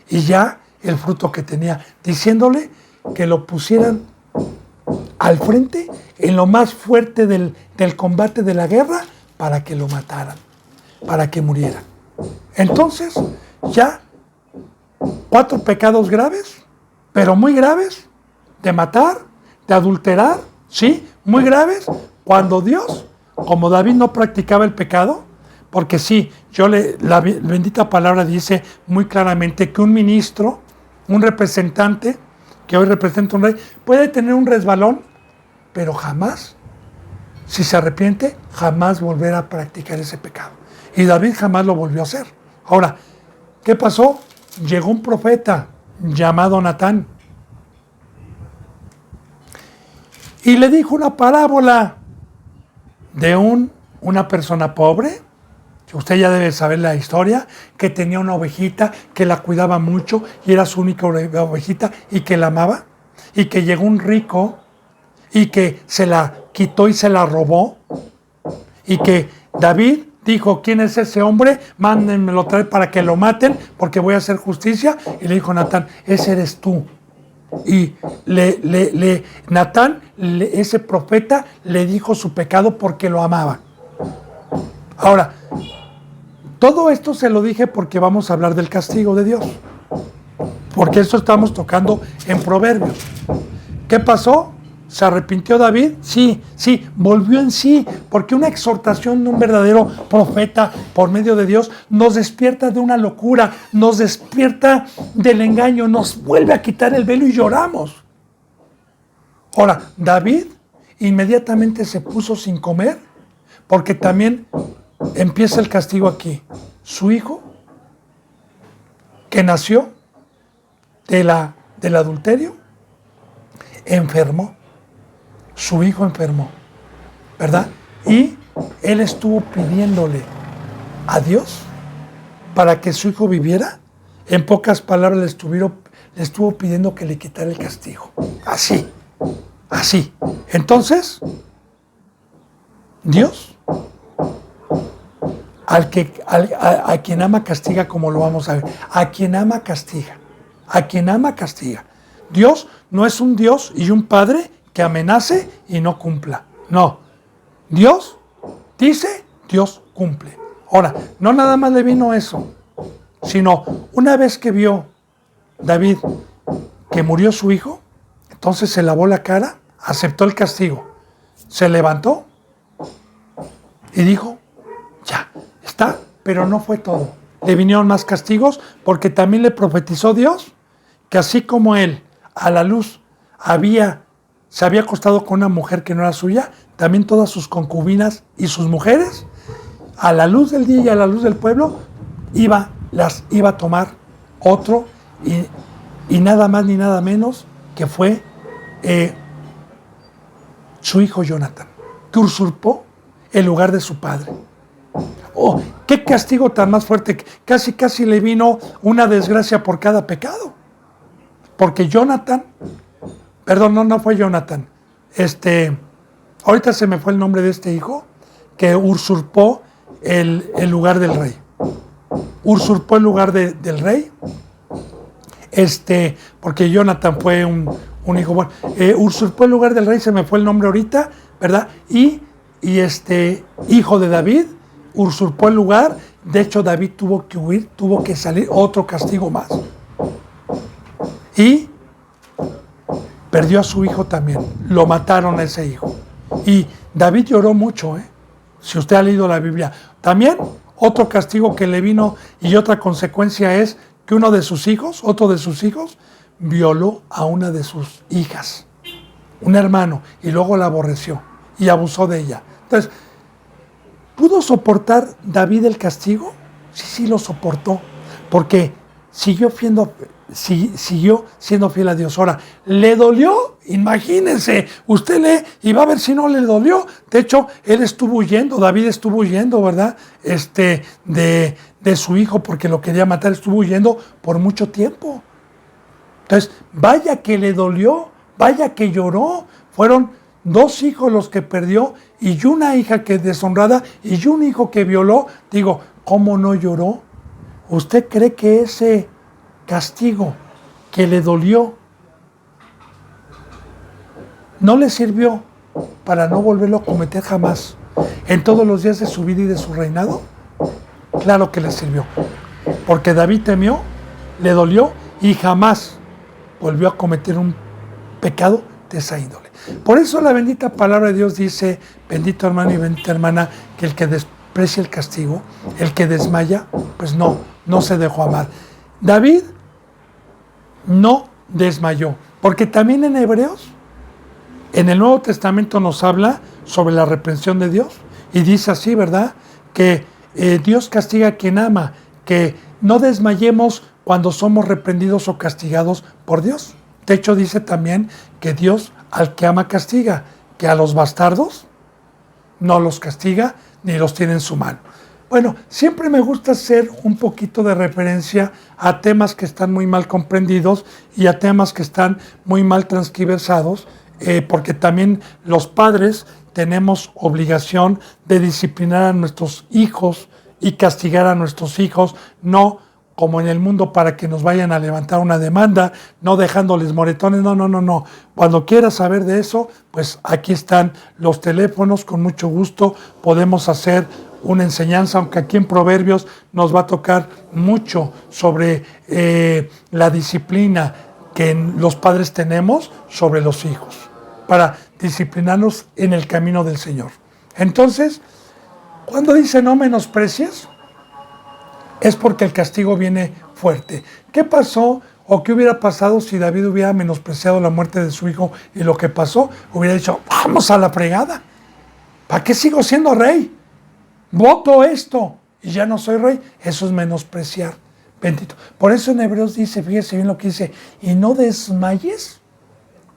y ya el fruto que tenía, diciéndole que lo pusieran al frente en lo más fuerte del combate de la guerra, para que lo mataran, para que muriera. Entonces, ya 4 pecados graves, pero muy graves, de matar, de adulterar, sí, muy graves, cuando Dios, como David no practicaba el pecado, porque sí, la bendita palabra dice muy claramente que un ministro, un representante, que hoy representa un rey, puede tener un resbalón, pero jamás, si se arrepiente, jamás volverá a practicar ese pecado. Y David jamás lo volvió a hacer. Ahora, ¿qué pasó? Llegó un profeta llamado Natán y le dijo una parábola de una persona pobre, que usted ya debe saber la historia, que tenía una ovejita, que la cuidaba mucho y era su única ovejita y que la amaba, y que llegó un rico y que se la quitó y se la robó, y que David dijo, ¿quién es ese hombre? Mándenmelo traer para que lo maten, porque voy a hacer justicia. Y le dijo Natán, ese eres tú. Y Natán, ese profeta, le dijo su pecado porque lo amaba. Ahora, todo esto se lo dije porque vamos a hablar del castigo de Dios, porque esto estamos tocando en Proverbios. ¿Qué pasó? ¿Se arrepintió David? Sí, volvió en sí, porque una exhortación de un verdadero profeta por medio de Dios nos despierta de una locura, nos despierta del engaño, nos vuelve a quitar el velo y lloramos. Ahora, David inmediatamente se puso sin comer, porque también empieza el castigo aquí. Su hijo, que nació del adulterio, enfermó. Su hijo enfermó, ¿verdad? Y él estuvo pidiéndole a Dios para que su hijo viviera. En pocas palabras, le estuvo pidiendo que le quitara el castigo. Así Así. Entonces, Dios, a quien ama castiga, como lo vamos a ver. A quien ama castiga. A quien ama castiga. Dios no es un Dios y un Padre que amenace y no cumpla. No. Dios dice, Dios cumple. Ahora, no nada más le vino eso, sino una vez que vio David que murió su hijo, entonces se lavó la cara, aceptó el castigo, se levantó y dijo, ya, está, pero no fue todo. Le vinieron más castigos porque también le profetizó Dios que así como él a la luz se había acostado con una mujer que no era suya, también todas sus concubinas y sus mujeres, a la luz del día y a la luz del pueblo, las iba a tomar otro y nada más ni nada menos que fue su hijo Jonatán, que usurpó el lugar de su padre. Oh, qué castigo tan más fuerte, casi le vino una desgracia por cada pecado. Porque Jonatán, perdón, no fue Jonatán, ahorita se me fue el nombre de este hijo, que usurpó el lugar del rey. Usurpó el lugar del rey, porque Jonatán fue un hijo bueno. Usurpó el lugar del rey, se me fue el nombre ahorita, ¿verdad? Y hijo de David, usurpó el lugar. De hecho, David tuvo que huir, tuvo que salir, otro castigo más. Y perdió a su hijo también, lo mataron a ese hijo. Y David lloró mucho, si usted ha leído la Biblia. También otro castigo que le vino y otra consecuencia es que otro de sus hijos, violó a una de sus hijas, un hermano, y luego la aborreció y abusó de ella. Entonces, ¿pudo soportar David el castigo? Sí lo soportó, porque siguió siendo fiel a Dios. Ahora, ¿le dolió? Imagínense, usted lee y va a ver si no le dolió. De hecho, David estuvo huyendo, ¿verdad? De su hijo porque lo quería matar, estuvo huyendo por mucho tiempo. Entonces, vaya que le dolió, vaya que lloró. Fueron 2 hijos los que perdió y una hija que deshonrada y un hijo que violó. Digo, ¿cómo no lloró? ¿Usted cree que ese castigo que le dolió no le sirvió para no volverlo a cometer jamás en todos los días de su vida y de su reinado? Claro que le sirvió, porque David temió, le dolió y jamás volvió a cometer un pecado de esa índole. Por eso la bendita palabra de Dios dice, bendito hermano y bendita hermana, que el que desprecia el castigo, el que desmaya, pues no se dejó amar. David no desmayó, porque también en Hebreos, en el Nuevo Testamento nos habla sobre la reprensión de Dios y dice así, ¿verdad? Que Dios castiga a quien ama, que no desmayemos cuando somos reprendidos o castigados por Dios. De hecho, dice también que Dios al que ama castiga, que a los bastardos no los castiga ni los tiene en su mano. Bueno, siempre me gusta hacer un poquito de referencia a temas que están muy mal comprendidos y a temas que están muy mal transquiversados, porque también los padres tenemos obligación de disciplinar a nuestros hijos y castigar a nuestros hijos, no como en el mundo para que nos vayan a levantar una demanda, no dejándoles moretones, no. Cuando quieras saber de eso, pues aquí están los teléfonos, con mucho gusto podemos hacer una enseñanza, aunque aquí en Proverbios nos va a tocar mucho sobre la disciplina que los padres tenemos sobre los hijos, para disciplinarlos en el camino del Señor. Entonces, cuando dice no menosprecies, es porque el castigo viene fuerte. ¿Qué pasó o qué hubiera pasado si David hubiera menospreciado la muerte de su hijo y lo que pasó? Hubiera dicho, vamos a la fregada. ¿Para qué sigo siendo rey? Voto esto y ya no soy rey. Eso es menospreciar. Bendito. Por eso en Hebreos dice, fíjese bien lo que dice, y no desmayes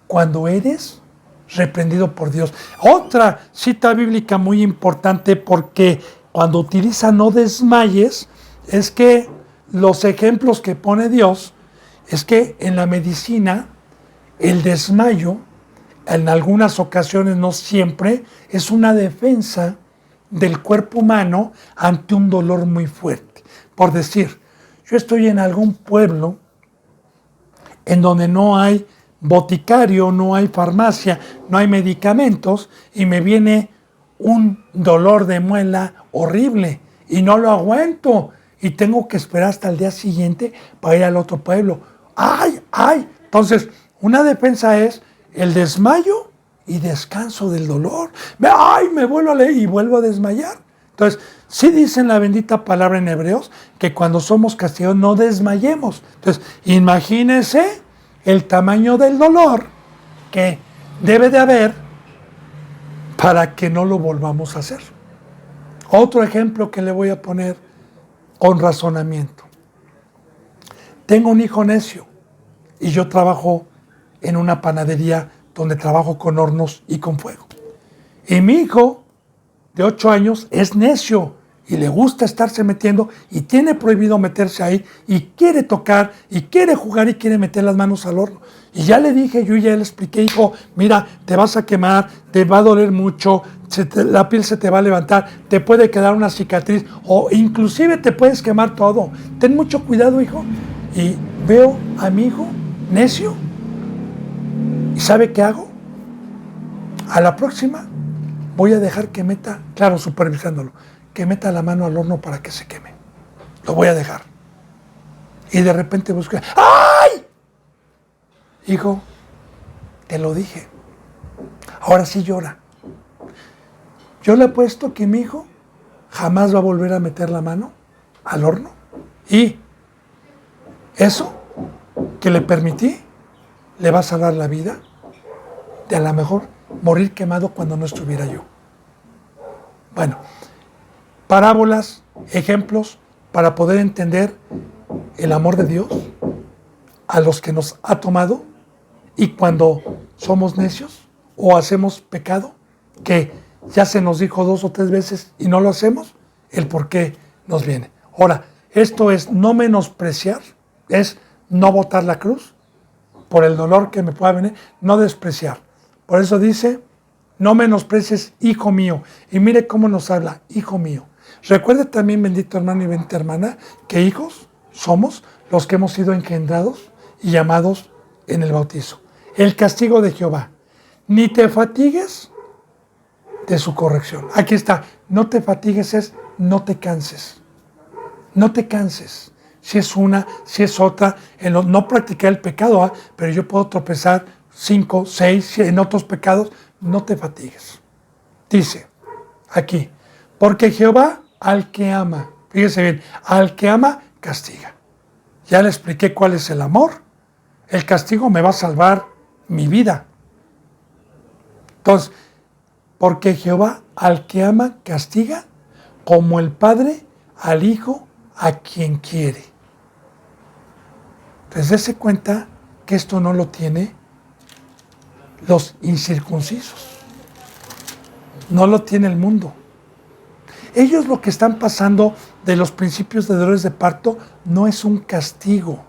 cuando eres reprendido por Dios. Otra cita bíblica muy importante, porque cuando utiliza no desmayes, es que los ejemplos que pone Dios es que en la medicina el desmayo en algunas ocasiones, no siempre, es una defensa del cuerpo humano ante un dolor muy fuerte. Por decir, yo estoy en algún pueblo en donde no hay boticario, no hay farmacia, no hay medicamentos y me viene un dolor de muela horrible y no lo aguanto y tengo que esperar hasta el día siguiente para ir al otro pueblo. ¡Ay, ay! Entonces, una defensa es el desmayo y descanso del dolor. ¡Ay! Me vuelvo a leer y vuelvo a desmayar. Entonces, sí dice en la bendita palabra en Hebreos que cuando somos castigados no desmayemos. Entonces, imagínense el tamaño del dolor que debe de haber para que no lo volvamos a hacer. Otro ejemplo que le voy a poner con razonamiento. Tengo un hijo necio y yo trabajo en una panadería donde trabajo con hornos y con fuego. Y mi hijo de 8 años es necio y le gusta estarse metiendo y tiene prohibido meterse ahí y quiere tocar y quiere jugar y quiere meter las manos al horno. Y ya le dije, yo ya le expliqué, hijo, mira, te vas a quemar, te va a doler mucho, la piel se te va a levantar, te puede quedar una cicatriz o inclusive te puedes quemar todo. Ten mucho cuidado, hijo. Y veo a mi hijo necio y ¿sabe qué hago? A la próxima voy a dejar que meta, claro, supervisándolo, que meta la mano al horno para que se queme. Lo voy a dejar. Y de repente busco, ¡ay! Hijo, te lo dije. Ahora sí llora. Yo le he puesto que mi hijo jamás va a volver a meter la mano al horno. Y eso que le permití le va a salvar la vida de a lo mejor morir quemado cuando no estuviera yo. Bueno, parábolas, ejemplos para poder entender el amor de Dios a los que nos ha tomado y cuando somos necios o hacemos pecado, que ya se nos dijo 2 o 3 veces y no lo hacemos, el por qué nos viene. Ahora, esto es no menospreciar, es no botar la cruz por el dolor que me pueda venir, no despreciar. Por eso dice, no menosprecies, hijo mío. Y mire cómo nos habla, hijo mío. Recuerde también, bendito hermano y bendita hermana, que hijos somos los que hemos sido engendrados y llamados en el bautizo. El castigo de Jehová. Ni te fatigues de su corrección. Aquí está, no te fatigues es no te canses. No te canses. Si es una, si es otra, no practicar el pecado, pero yo puedo tropezar 5, 6, en otros pecados, no te fatigues. Dice aquí, porque Jehová al que ama, fíjese bien, al que ama castiga. Ya le expliqué cuál es el amor. El castigo me va a salvar mi vida. Entonces, porque Jehová al que ama castiga, como el Padre al Hijo a quien quiere. Entonces, dése cuenta que esto no lo tiene los incircuncisos. No lo tiene el mundo. Ellos lo que están pasando de los principios de dolores de parto no es un castigo.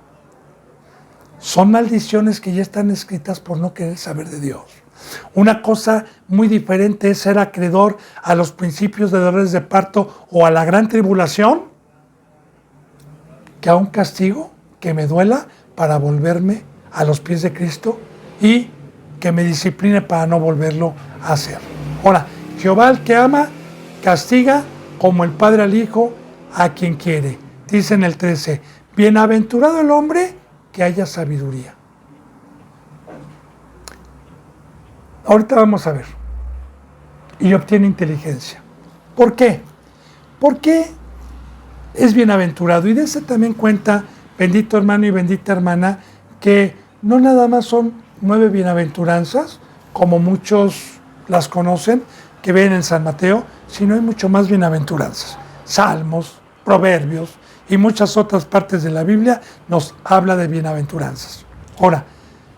Son maldiciones que ya están escritas por no querer saber de Dios. Una cosa muy diferente es ser acreedor a los principios de dolores de parto o a la gran tribulación que a un castigo que me duela para volverme a los pies de Cristo y que me discipline para no volverlo a hacer. Ahora, Jehová al que ama castiga como el Padre al Hijo a quien quiere. Dice en el 13, bienaventurado el hombre que haya sabiduría. Ahorita vamos a ver. Y obtiene inteligencia. ¿Por qué? Porque es bienaventurado. Y dése también cuenta, bendito hermano y bendita hermana, que no nada más son 9 bienaventuranzas, como muchos las conocen, que ven en San Mateo, sino hay mucho más bienaventuranzas. Salmos, proverbios y muchas otras partes de la Biblia nos habla de bienaventuranzas. Ahora,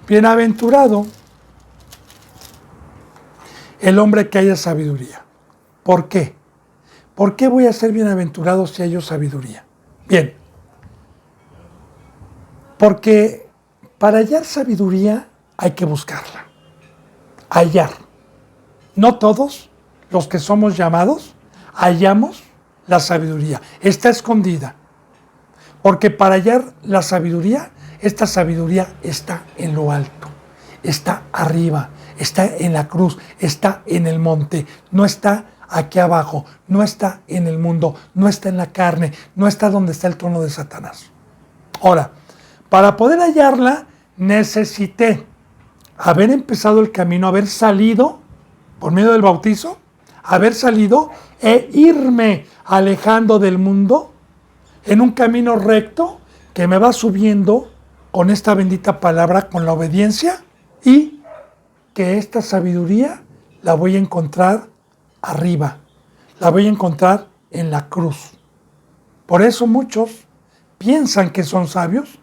bienaventurado el hombre que haya sabiduría. ¿Por qué? ¿Por qué voy a ser bienaventurado si hay sabiduría? Bien, porque para hallar sabiduría hay que buscarla. hallar. No todos los que somos llamados hallamos la sabiduría. Está escondida. Porque para hallar la sabiduría, esta sabiduría está en lo alto, está arriba, está en la cruz, está en el monte, no está aquí abajo, no está en el mundo, no está en la carne, no está donde está el trono de Satanás. Ahora, para poder hallarla, necesité haber empezado el camino, haber salido por medio del bautizo, haber salido e irme alejando del mundo en un camino recto que me va subiendo con esta bendita palabra, con la obediencia, y que esta sabiduría la voy a encontrar arriba, la voy a encontrar en la cruz. Por eso muchos piensan que son sabios,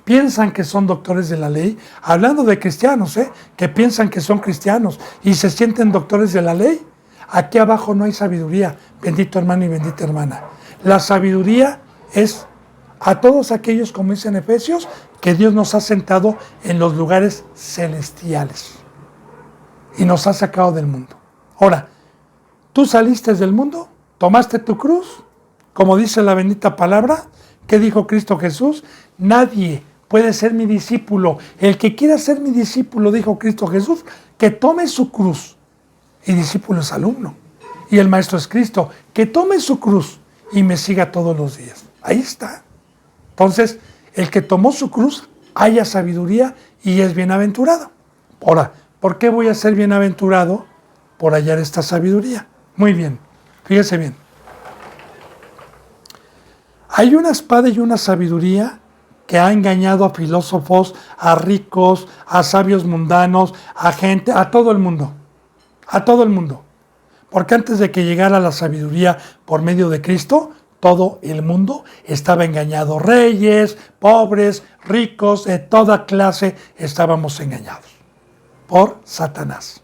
piensan que son doctores de la ley, hablando de cristianos, que piensan que son cristianos y se sienten doctores de la ley. Aquí abajo no hay sabiduría, bendito hermano y bendita hermana. La sabiduría es a todos aquellos, como dice en Efesios, que Dios nos ha sentado en los lugares celestiales y nos ha sacado del mundo. Ahora, tú saliste del mundo, tomaste tu cruz, como dice la bendita palabra, ¿qué dijo Cristo Jesús? Nadie puede ser mi discípulo. El que quiera ser mi discípulo, dijo Cristo Jesús, que tome su cruz. Y discípulo es alumno. Y el maestro es Cristo, que tome su cruz y me siga todos los días. Ahí está. Entonces, el que tomó su cruz halla sabiduría y es bienaventurado. Ahora, ¿por qué voy a ser bienaventurado? Por hallar esta sabiduría. Muy bien, fíjese bien. Hay una espada y una sabiduría que ha engañado a filósofos, a ricos, a sabios mundanos, a gente, a todo el mundo. A todo el mundo. Porque antes de que llegara la sabiduría por medio de Cristo, todo el mundo estaba engañado. Reyes, pobres, ricos, de toda clase estábamos engañados por Satanás.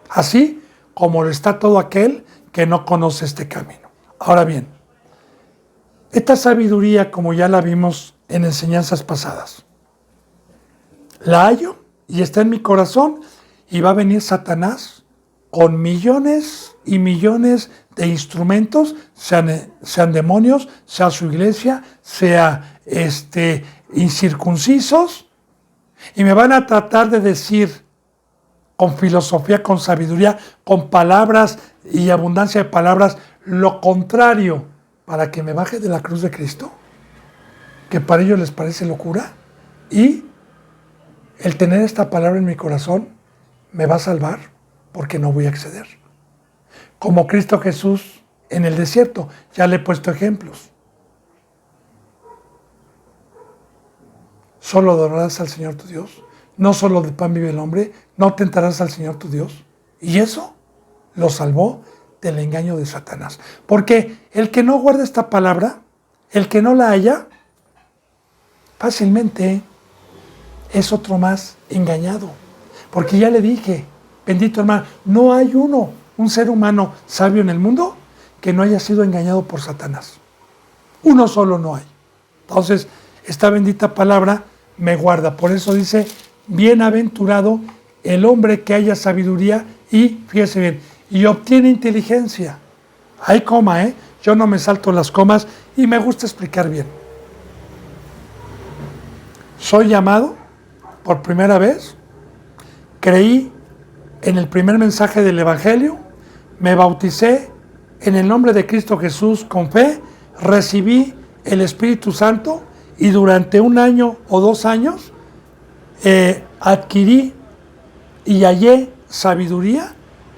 Así como lo está todo aquel que no conoce este camino. Ahora bien, esta sabiduría, como ya la vimos en enseñanzas pasadas, la hallo y está en mi corazón y va a venir Satanás con millones y millones de instrumentos, sean demonios, sea su iglesia, sea incircuncisos, y me van a tratar de decir con filosofía, con sabiduría, con palabras y abundancia de palabras, lo contrario, para que me baje de la cruz de Cristo, que para ellos les parece locura, y el tener esta palabra en mi corazón me va a salvar, porque no voy a acceder. Como Cristo Jesús en el desierto, ya le he puesto ejemplos. Solo adorarás al Señor tu Dios, no solo de pan vive el hombre, no tentarás al Señor tu Dios. Y eso lo salvó del engaño de Satanás. Porque el que no guarda esta palabra, el que no la halla, fácilmente es otro más engañado. Porque ya le dije, bendito hermano, no hay un ser humano sabio en el mundo que no haya sido engañado por Satanás. Uno solo no hay. Entonces, esta bendita palabra me guarda. Por eso dice, bienaventurado el hombre que haya sabiduría y, fíjese bien, y obtiene inteligencia. Hay coma, Yo no me salto las comas y me gusta explicar bien. Soy llamado por primera vez, creí en el primer mensaje del Evangelio, me bauticé en el nombre de Cristo Jesús con fe, recibí el Espíritu Santo y durante 1 año o 2 años adquirí y hallé sabiduría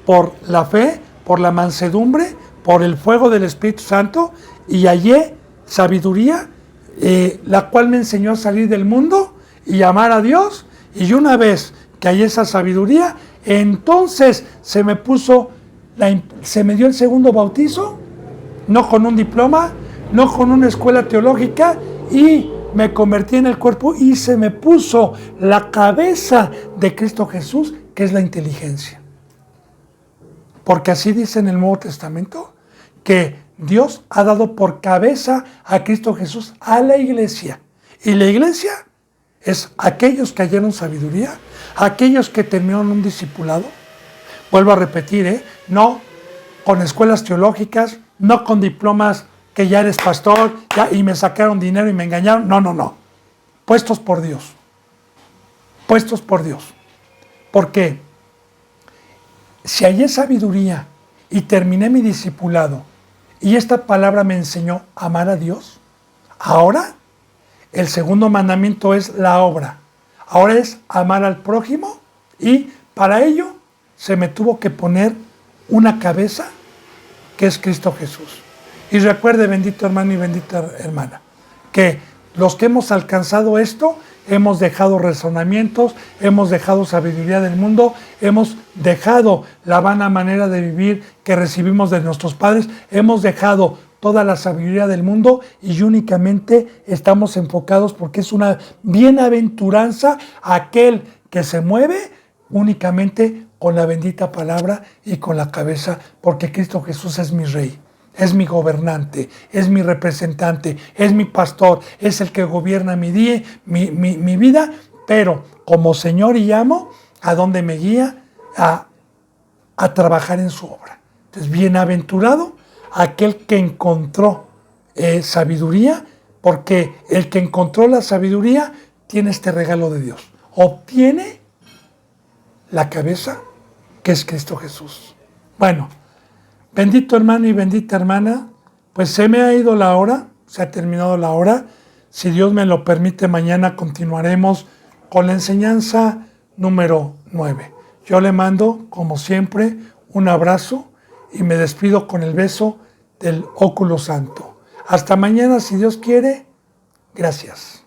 por la fe, por la mansedumbre, por el fuego del Espíritu Santo, y hallé sabiduría, la cual me enseñó a salir del mundo y amar a Dios. Y una vez que hallé esa sabiduría, entonces se me dio el segundo bautizo, no con un diploma, no con una escuela teológica, y me convertí en el cuerpo y se me puso la cabeza de Cristo Jesús, que es la inteligencia. Porque así dice en el Nuevo Testamento, que Dios ha dado por cabeza a Cristo Jesús a la iglesia. Y la iglesia es aquellos que hallaron sabiduría, aquellos que terminaron un discipulado, Vuelvo a repetir, no con escuelas teológicas, no con diplomas que ya eres pastor y me sacaron dinero y me engañaron. No, no, no. Puestos por Dios. Puestos por Dios. Porque si hallé sabiduría y terminé mi discipulado y esta palabra me enseñó a amar a Dios, ahora el segundo mandamiento es la obra. Ahora es amar al prójimo y para ello se me tuvo que poner una cabeza que es Cristo Jesús. Y recuerde, bendito hermano y bendita hermana, que los que hemos alcanzado esto, hemos dejado razonamientos, hemos dejado sabiduría del mundo, hemos dejado la vana manera de vivir que recibimos de nuestros padres, hemos dejado toda la sabiduría del mundo y únicamente estamos enfocados porque es una bienaventuranza aquel que se mueve únicamente con la bendita palabra y con la cabeza, porque Cristo Jesús es mi Rey, es mi gobernante, es mi representante, es mi pastor, es el que gobierna mi día, mi vida, pero como Señor y amo, ¿a dónde me guía? A trabajar en su obra. Entonces, bienaventurado aquel que encontró sabiduría, porque el que encontró la sabiduría tiene este regalo de Dios. Obtiene la cabeza que es Cristo Jesús. Bueno, bendito hermano y bendita hermana, pues se me ha ido la hora, se ha terminado la hora. Si Dios me lo permite, mañana continuaremos con la enseñanza número 9. Yo le mando, como siempre, un abrazo y me despido con el beso del óculo santo. Hasta mañana, si Dios quiere. Gracias.